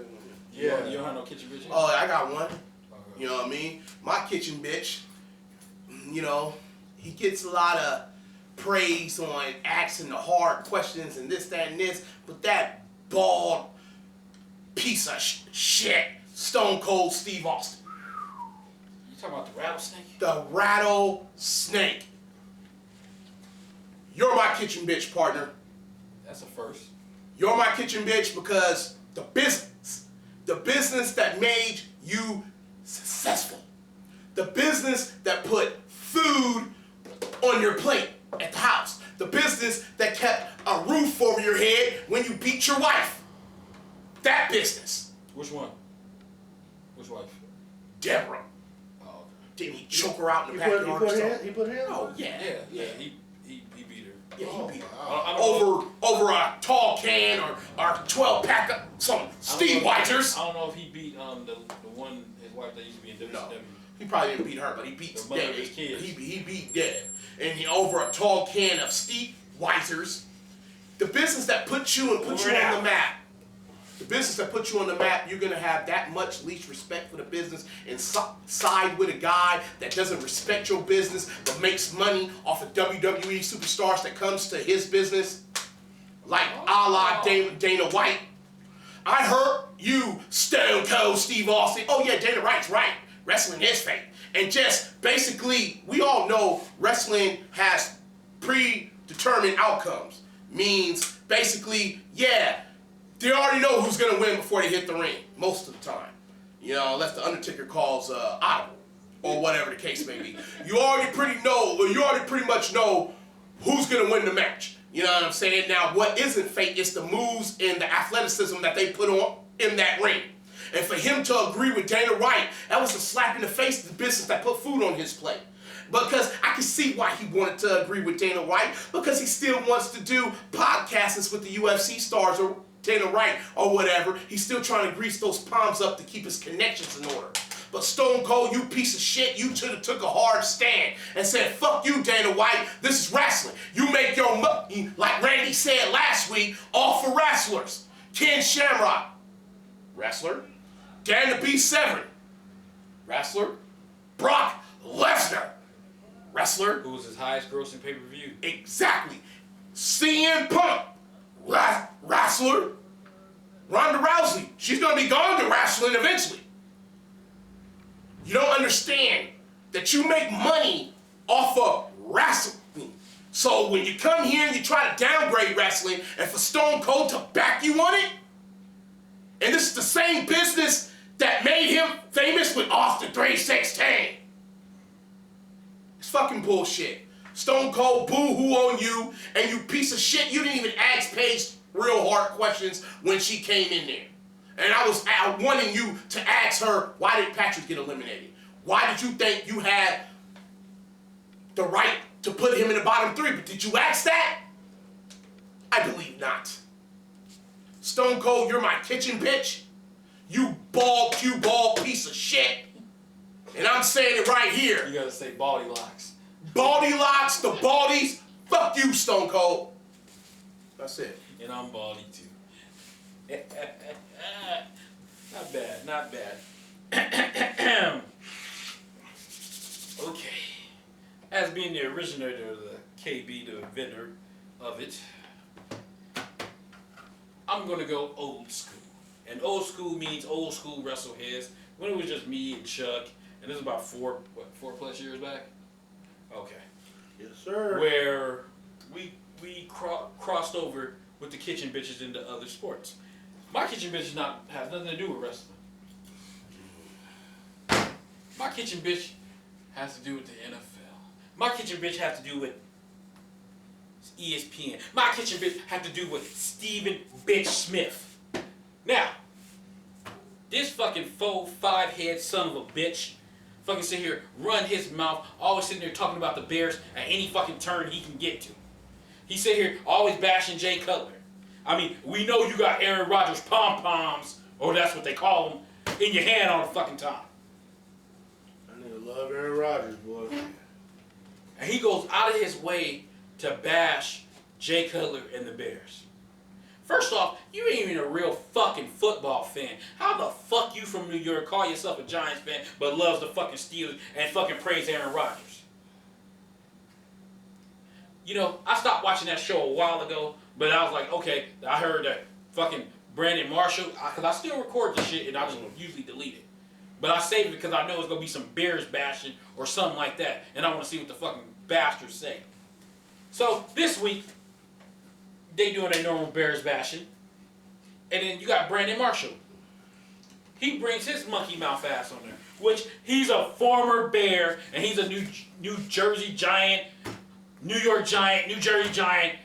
Yeah. You don't have no kitchen bitch? Oh, I got one. Okay. You know what I mean? My kitchen bitch, he gets a lot of praise on asking the hard questions and this, that, and this, but that bald piece of shit, Stone Cold Steve Austin. You talking about the rattlesnake? The rattlesnake. You're my kitchen bitch, partner. That's a first. You're my kitchen bitch because the business that made you successful, the business that put food on your plate at the house, the business that kept a roof over your head when you beat your wife, that business. Which one? Which wife? Deborah. Oh, okay. Didn't he choke her out in the He backyard or something? He put hands Oh, on? yeah. Yeah. He beat her. Yeah, he beat her. I don't know. Over a tall can or 12-pack of some Steve Whiters. I don't know if he beat the one, his wife that used to be in WCW. No, he probably didn't beat her, but he beat The mother Deb. of his kids. He beat Deb. And he over a tall can of Steve Weisers. The business that put you on the map. The business that put you on the map, you're going to have that much least respect for the business and side with a guy that doesn't respect your business but makes money off of WWE superstars that comes to his business, like a la Dana White. I heard you, Stone Cold Steve Austin. Oh yeah, Dana White's right. Wrestling is fake. And just basically, we all know wrestling has predetermined outcomes. Means basically, yeah, they already know who's gonna win before they hit the ring, most of the time. Unless the Undertaker calls audible, or whatever the case may be. You already pretty much know who's gonna win the match. You know what I'm saying? Now, what isn't fake is the moves and the athleticism that they put on in that ring. And for him to agree with Dana White, that was a slap in the face of the business that put food on his plate. Because I can see why he wanted to agree with Dana White, because he still wants to do podcasts with the UFC stars or Dana White or whatever. He's still trying to grease those palms up to keep his connections in order. But Stone Cold, you piece of shit, you should have took a hard stand and said, fuck you, Dana White, this is wrestling. You make your money, like Randy said last week, all for wrestlers. Ken Shamrock, wrestler. Dan the Beast Severn, wrestler. Brock Lesnar. Wrestler. Who was his highest grossing pay-per-view? Exactly. CM Punk. Wrestler. Ronda Rousey. She's going to be going to wrestling eventually. You don't understand that you make money off of wrestling. So when you come here and you try to downgrade wrestling and for Stone Cold to back you on it, and this is the same business that made him famous with Austin 316. It's fucking bullshit. Stone Cold boo-hoo on you, and you piece of shit, you didn't even ask Paige real hard questions when she came in there. And I was wanting you to ask her, why did Patrick get eliminated? Why did you think you had the right to put him in the bottom 3? But did you ask that? I believe not. Stone Cold, you're my kitchen bitch. You bald, cue ball piece of shit. And I'm saying it right here. You gotta say baldy locks. Baldy locks, the baldies, fuck you, Stone Cold. That's it. And I'm baldy too. Not bad, not bad. Okay. As being the originator of the KB, the inventor of it, I'm gonna go old school. And old school means old school wrestle heads. When it was just me and Chuck, and this is about 4+ years back. Okay. Yes, sir. Where we crossed over with the kitchen bitches into other sports. My kitchen bitch has nothing to do with wrestling. My kitchen bitch has to do with the NFL. My kitchen bitch has to do with ESPN. My kitchen bitch has to do with Stephen Bitch Smith. Now, this fucking 4-5 head son of a bitch fucking sit here, run his mouth, always sitting there talking about the Bears at any fucking turn he can get to. He sit here always bashing Jay Cutler. I mean, we know you got Aaron Rodgers pom-poms, or that's what they call them, in your hand all the fucking time. I nigga love Aaron Rodgers, boy. And he goes out of his way to bash Jay Cutler and the Bears. First off, you ain't even a real fucking football fan. How the fuck you from New York call yourself a Giants fan but loves the fucking Steelers and fucking praise Aaron Rodgers? You know, I stopped watching that show a while ago, but I was like, okay, I heard that fucking Brandon Marshall, because I still record the shit and I just usually delete it. But I save it because I know it's going to be some Bears bashing or something like that, and I want to see what the fucking bastards say. So, this week, they doing their normal Bears bashing, and then you got Brandon Marshall. He brings his monkey mouth ass on there, which he's a former Bear, and he's a New Jersey Giant, New York Giant, New Jersey Giant,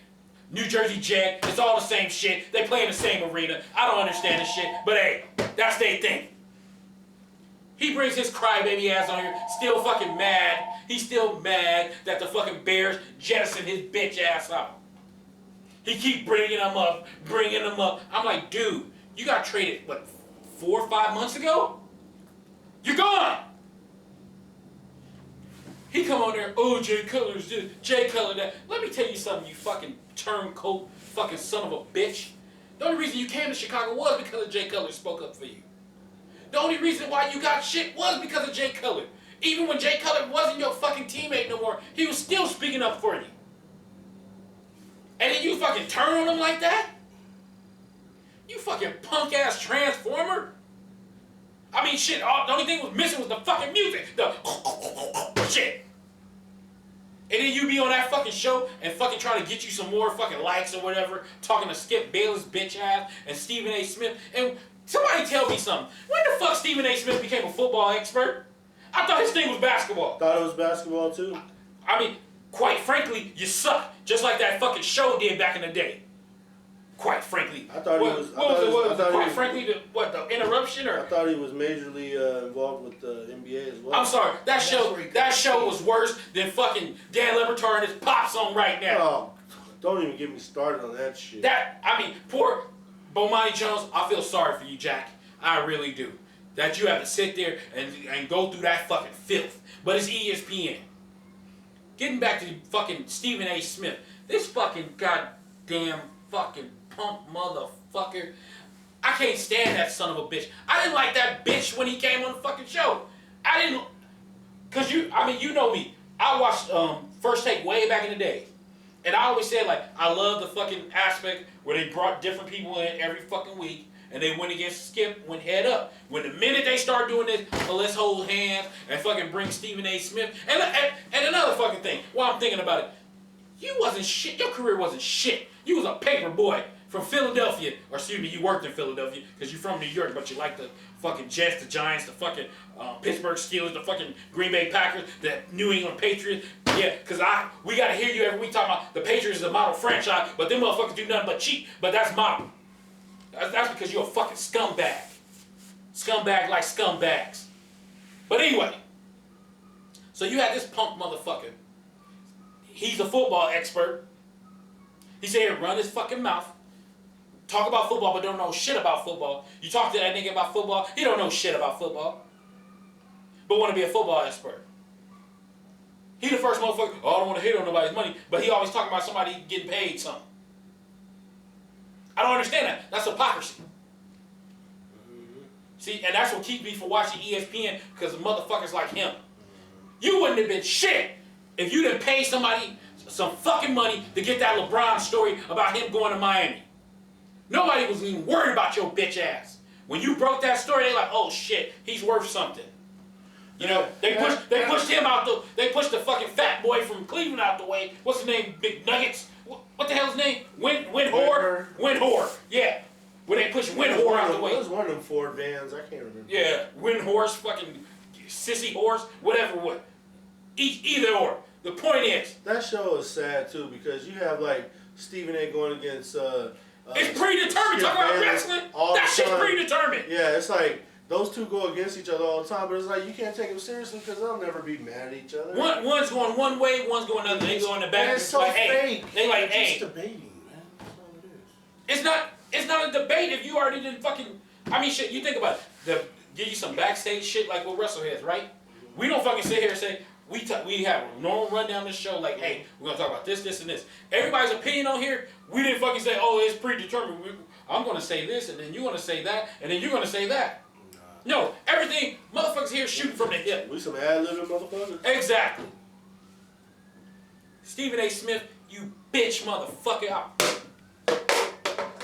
New Jersey Jet. It's all the same shit. They play in the same arena. I don't understand this shit, but hey, that's their thing. He brings his crybaby ass on here, still fucking mad. He's still mad that the fucking Bears jettisoned his bitch ass out. He keep bringing them up. I'm like, dude, you got traded, what, 4 or 5 months ago? You're gone! He come on there, oh, Jay Cutler's this, Jay Cutler that. Let me tell you something, you fucking turncoat fucking son of a bitch. The only reason you came to Chicago was because of Jay Cutler spoke up for you. The only reason why you got shit was because of Jay Cutler. Even when Jay Cutler wasn't your fucking teammate no more, he was still speaking up for you. And then you fucking turn on him like that? You fucking punk-ass transformer? I mean, shit, the only thing was missing was the fucking music. The shit. And then you be on that fucking show and fucking try to get you some more fucking likes or whatever, talking to Skip Bayless bitch ass and Stephen A. Smith. And somebody tell me something. When the fuck Stephen A. Smith became a football expert? I thought his thing was basketball. Thought it was basketball too? I mean, quite frankly, you suck. Just like that fucking show did back in the day. Quite frankly. I thought he was. Quite frankly, the interruption or? I thought he was majorly involved with the NBA as well. I'm sorry, that show was worse than fucking Dan Le Batard and his pop song right now. Oh, don't even get me started on that shit. Poor Bomani Jones. I feel sorry for you, Jack. I really do. That you have to sit there and go through that fucking filth. But it's ESPN. Getting back to fucking Stephen A. Smith. This fucking goddamn fucking punk motherfucker. I can't stand that son of a bitch. I didn't like that bitch when he came on the fucking show. Cause you know me. I watched First Take way back in the day. And I always said, like, I love the fucking aspect where they brought different people in every fucking week and they went against Skip, went head up. When the minute they start doing this, let's hold hands and fucking bring Stephen A. Smith. And another fucking thing, while I'm thinking about it, you wasn't shit. Your career wasn't shit. You was a paper boy from Philadelphia. Or excuse me, you worked in Philadelphia because you're from New York, but you like the fucking Jets, the Giants, the fucking Pittsburgh Steelers, the fucking Green Bay Packers, the New England Patriots. Yeah, because we got to hear you every week talking about the Patriots is a model franchise, but them motherfuckers do nothing but cheat. But that's model. That's because you're a fucking scumbag. Scumbag like scumbags. But anyway, so you had this punk motherfucker. He's a football expert. He said, run his fucking mouth. Talk about football, but don't know shit about football. You talk to that nigga about football, he don't know shit about football. But want to be a football expert. He the first motherfucker, oh, I don't want to hit on nobody's money, but he always talking about somebody getting paid something. I don't understand that. That's hypocrisy. See, and that's what keeps me from watching ESPN, because of motherfuckers like him. You wouldn't have been shit if you didn't pay somebody some fucking money to get that LeBron story about him going to Miami. Nobody was even worried about your bitch ass. When you broke that story, they like, oh shit, he's worth something. You know, they pushed him out they pushed the fucking fat boy from Cleveland out the way. What's his name? Big Nuggets? What the hell's his name? Windhor. Yeah. When they pushed Windhor out the way. It was one of them Ford vans, I can't remember. Yeah, Windhorse, fucking sissy horse, whatever. Either or. The point is, that show is sad too, because you have like Stephen A. going against it's predetermined. Talk about wrestling. That shit's predetermined. Yeah, it's like those two go against each other all the time, but it's like you can't take them seriously because they'll never be mad at each other. One's going one way, one's going another. They go in the back. It's so like, fake. Hey. They like, hey. It's debating, man. That's all it is. It's not a debate if you already did fucking. I mean, shit. You think about it. Give you some backstage shit like what Wrestle has, right? We don't fucking sit here and say. We have a normal rundown this show like, hey, we're going to talk about this, this, and this. Everybody's opinion on here, we didn't fucking say, oh, it's predetermined. I'm going to say this, and then you're going to say that, and then you're going to say that. No, everything, motherfuckers here shooting from the hip. We some ad-libbing motherfuckers. Exactly. Stephen A. Smith, you bitch motherfucker.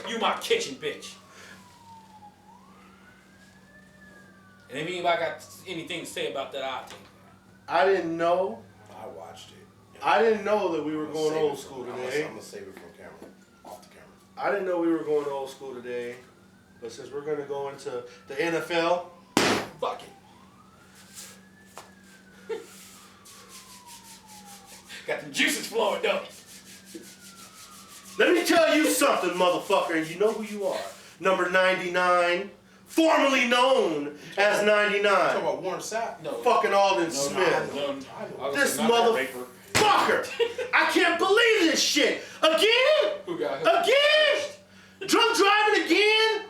You my kitchen bitch. And if anybody got anything to say about that, I'll take it. I didn't know. I watched it. I didn't know that we were going old school today. I'm gonna save it from camera, off the camera. I didn't know we were going old school today, but since we're gonna go into the NFL, fuck it. Got the juices flowing, don't you? let me tell you something, motherfucker, and you know who you are. Number 99. Formerly known as 99. Talking about Warren Sapp? No. Fucking Alden Smith. No. This motherfucker. I can't believe this shit. Again? Who got him? Again? Drunk driving again?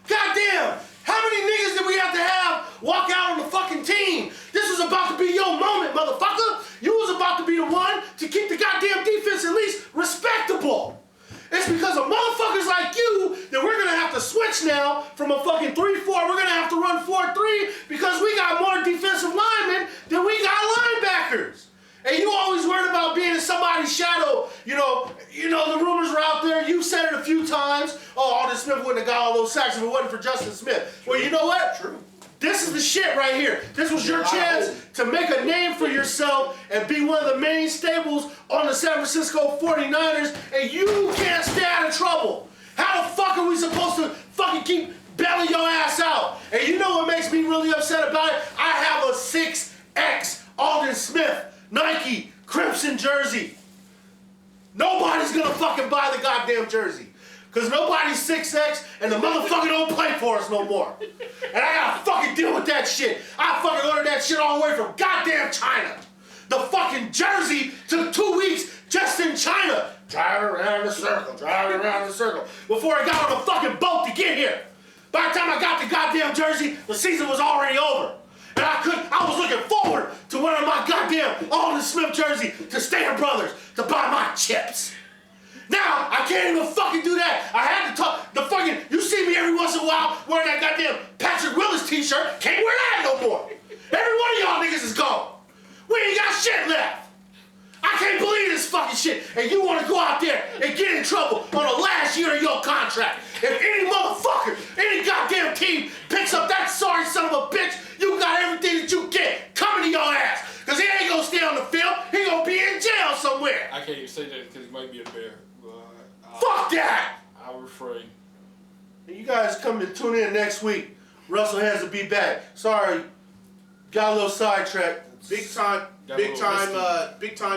Goddamn. How many niggas did we have to have walk out on the fucking team? This was about to be your moment, motherfucker. You was about to be the one to keep the goddamn defense at least respectable. It's because of motherfuckers like you that we're going to have to switch now from a fucking 3-4. We're going to have to run 4-3 because we got more defensive linemen than we got linebackers. And you always worried about being in somebody's shadow. You know, the rumors are out there. You said it a few times. Oh, Alden Smith wouldn't have got all those sacks if it wasn't for Justin Smith. Well, you know what? True. This is the shit right here. This was your chance to make a name for yourself and be one of the main stables on the San Francisco 49ers, and you can't stay out of trouble. How the fuck are we supposed to fucking keep bailing your ass out? And you know what makes me really upset about it? I have a 6X Alden Smith Nike Crimson jersey. Nobody's gonna fucking buy the goddamn jersey. Because nobody's 6X and the motherfucker don't play for us no more. And I gotta fucking deal with that shit. I fucking ordered that shit all the way from goddamn China. The fucking jersey took 2 weeks just in China. Driving around the circle. Before I got on a fucking boat to get here. By the time I got the goddamn jersey, the season was already over. And I was looking forward to wearing my goddamn Alden Smith jersey to Stater Brothers to buy my chips. Now, I can't even fucking do that. I had to talk, you see me every once in a while wearing that goddamn Patrick Willis t-shirt. Can't wear that no more. Every one of y'all niggas is gone. We ain't got shit left. I can't believe this fucking shit. And you want to go out there and get in trouble on the last year of your contract. If any motherfucker, any goddamn team picks up that sorry son of a bitch, you got everything that you get coming to your ass. Because he ain't going to stay on the field. He going to be in jail somewhere. I can't even say that because he might be a bear. Fuck that. I'll refrain. You guys come to tune in next week. Russell has to be back. Sorry, got a little sidetracked. Big time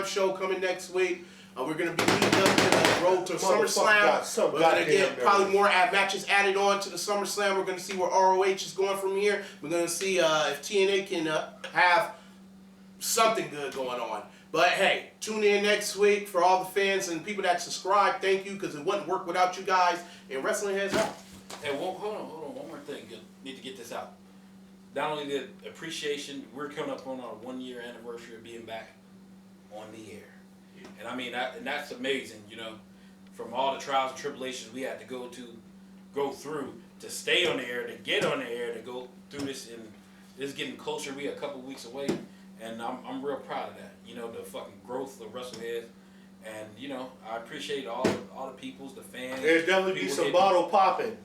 show coming next week. We're gonna be leading up to the road to SummerSlam. We're gonna get probably more matches added on to the SummerSlam. We're gonna see where ROH is going from here. We're gonna see if TNA can have something good going on. But hey, tune in next week for all the fans and people that subscribe. Thank you, because it wouldn't work without you guys. And Wrestling Heads out. Hey, hold on. One more thing. Need to get this out. Not only the appreciation, we're coming up on our 1 year anniversary of being back on the air. And I mean, that's amazing, you know, from all the trials and tribulations we had to go through to stay on the air, to get on the air, to go through this, and it's getting closer. We a couple weeks away, and I'm real proud of that. You know, the fucking growth of WrestleHeads, and you know, I appreciate all the peoples, the fans. There's definitely be some bottle popping,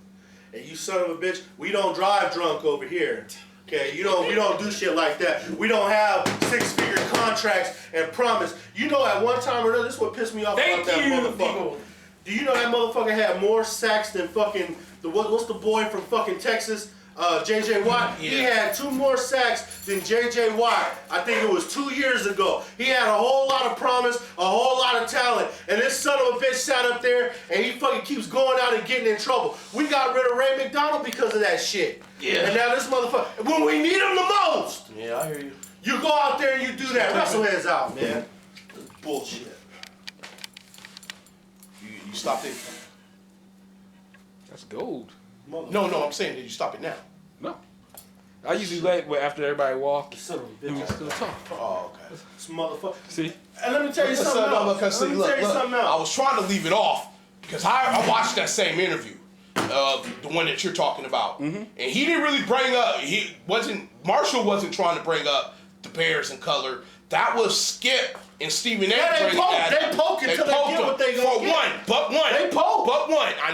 and you son of a bitch, we don't drive drunk over here. Okay, we don't do shit like that. We don't have 6-figure contracts and promise. You know, at one time or another, this is what pissed me off about that motherfucker. Do you know that motherfucker had more sacks than fucking what's the boy from fucking Texas? JJ Watt? Yeah. He had 2 more sacks than JJ Watt. I think it was 2 years ago. He had a whole lot of promise, a whole lot of talent, and this son of a bitch sat up there and he fucking keeps going out and getting in trouble. We got rid of Ray McDonald because of that shit. Yeah. And now this motherfucker, when we need him the most. Yeah, I hear you. You go out there and you do that. WrestleHeads out, man. Bullshit. You stopped it? That's gold. No, I'm saying, did you stop it now? No. I usually let after everybody walk. Son of a And we bitch. still talk. Oh, okay. This motherfucker. See? And let me tell you something else. Let me tell you something else. I was trying to leave it off because I watched that same interview, the one that you're talking about, and he didn't really bring up. Marshall wasn't trying to bring up the Bears in color. That was Skip and Stephen A. They poke until they get what they gonna get. But one. They poke. But one. I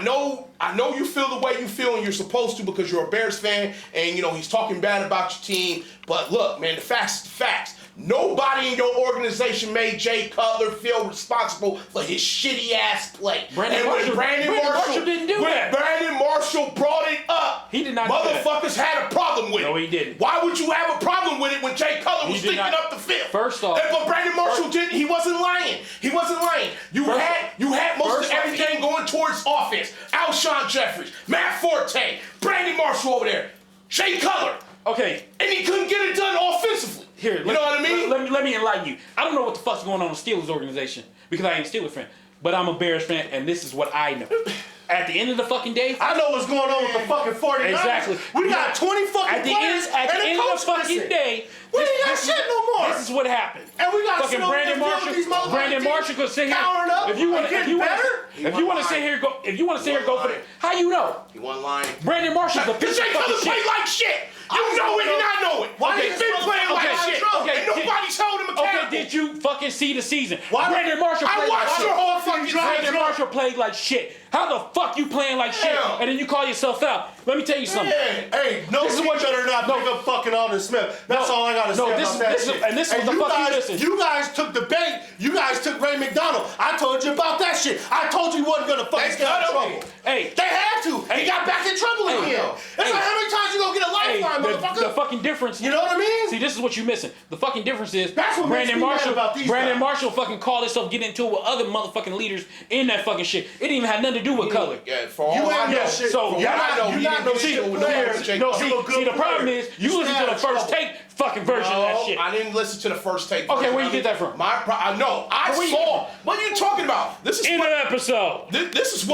know you feel the way you feel, and you're supposed to because you're a Bears fan, and you know he's talking bad about your team. But look, man, the facts is the facts. Nobody in your organization made Jay Cutler feel responsible for his shitty ass play. Brandon Marshall didn't do that. Brandon Marshall brought it up. He did not do that. Motherfuckers had a problem with it. No, he didn't. Why would you have a problem with it when Jay Cutler was sticking up the field? First off, but Brandon Marshall didn't. He wasn't lying. You had most of everything going towards offense. Alshon Jeffries, Matt Forte, Brandon Marshall over there, Jay Cutler. Okay. And he couldn't get it done offensively. Here, you know what I mean? Let me enlighten you. I don't know what the fuck's going on in the Steelers organization because I ain't a Steelers fan, but I'm a Bears fan, and this is what I know. At the end of the fucking day, I know what's going on with the fucking 49ers. Exactly. We got 20 fucking players. At the end of the fucking day, we ain't got shit no more. This is what happened. And we got fucking Brandon Marshall could sit here. If you want to sit here, go for it. How you know? He wasn't lying. Brandon Marshall's a piece of Jay Cutler played like shit. You know it and I know it. Why he's been playing like shit? Okay, and nobody's held him accountable. Okay, did you fucking see the season? Brandon Marshall played I watched your whole fucking drive. Brandon Marshall played like shit. How the fuck you playing like shit? And then you call yourself out. Let me tell you something. Hey, no, this is what better not pick up fucking Alden Smith. That's all I gotta say about that shit. And this is what the fuck you listen. You guys took the bait. You guys took Ray McDonald. I told you about that shit. I told you he wasn't gonna fucking get in trouble. Hey, they had to. He got back in trouble again. It's like how many times you gonna get a lifeline, motherfucker? The fucking difference. You know what I mean? See, this is what you're missing. The fucking difference is that's what Brandon Marshall. Brandon Marshall fucking called himself getting into it with other motherfucking leaders in that fucking shit. It didn't even have nothing to do with color. Yeah, for all I know. So you not no shit with players. See, the problem is you listen to the first take fucking version of that shit. I didn't listen to the first take. Okay, where you get that from? I saw. What are you talking about? This is in an episode. This is what.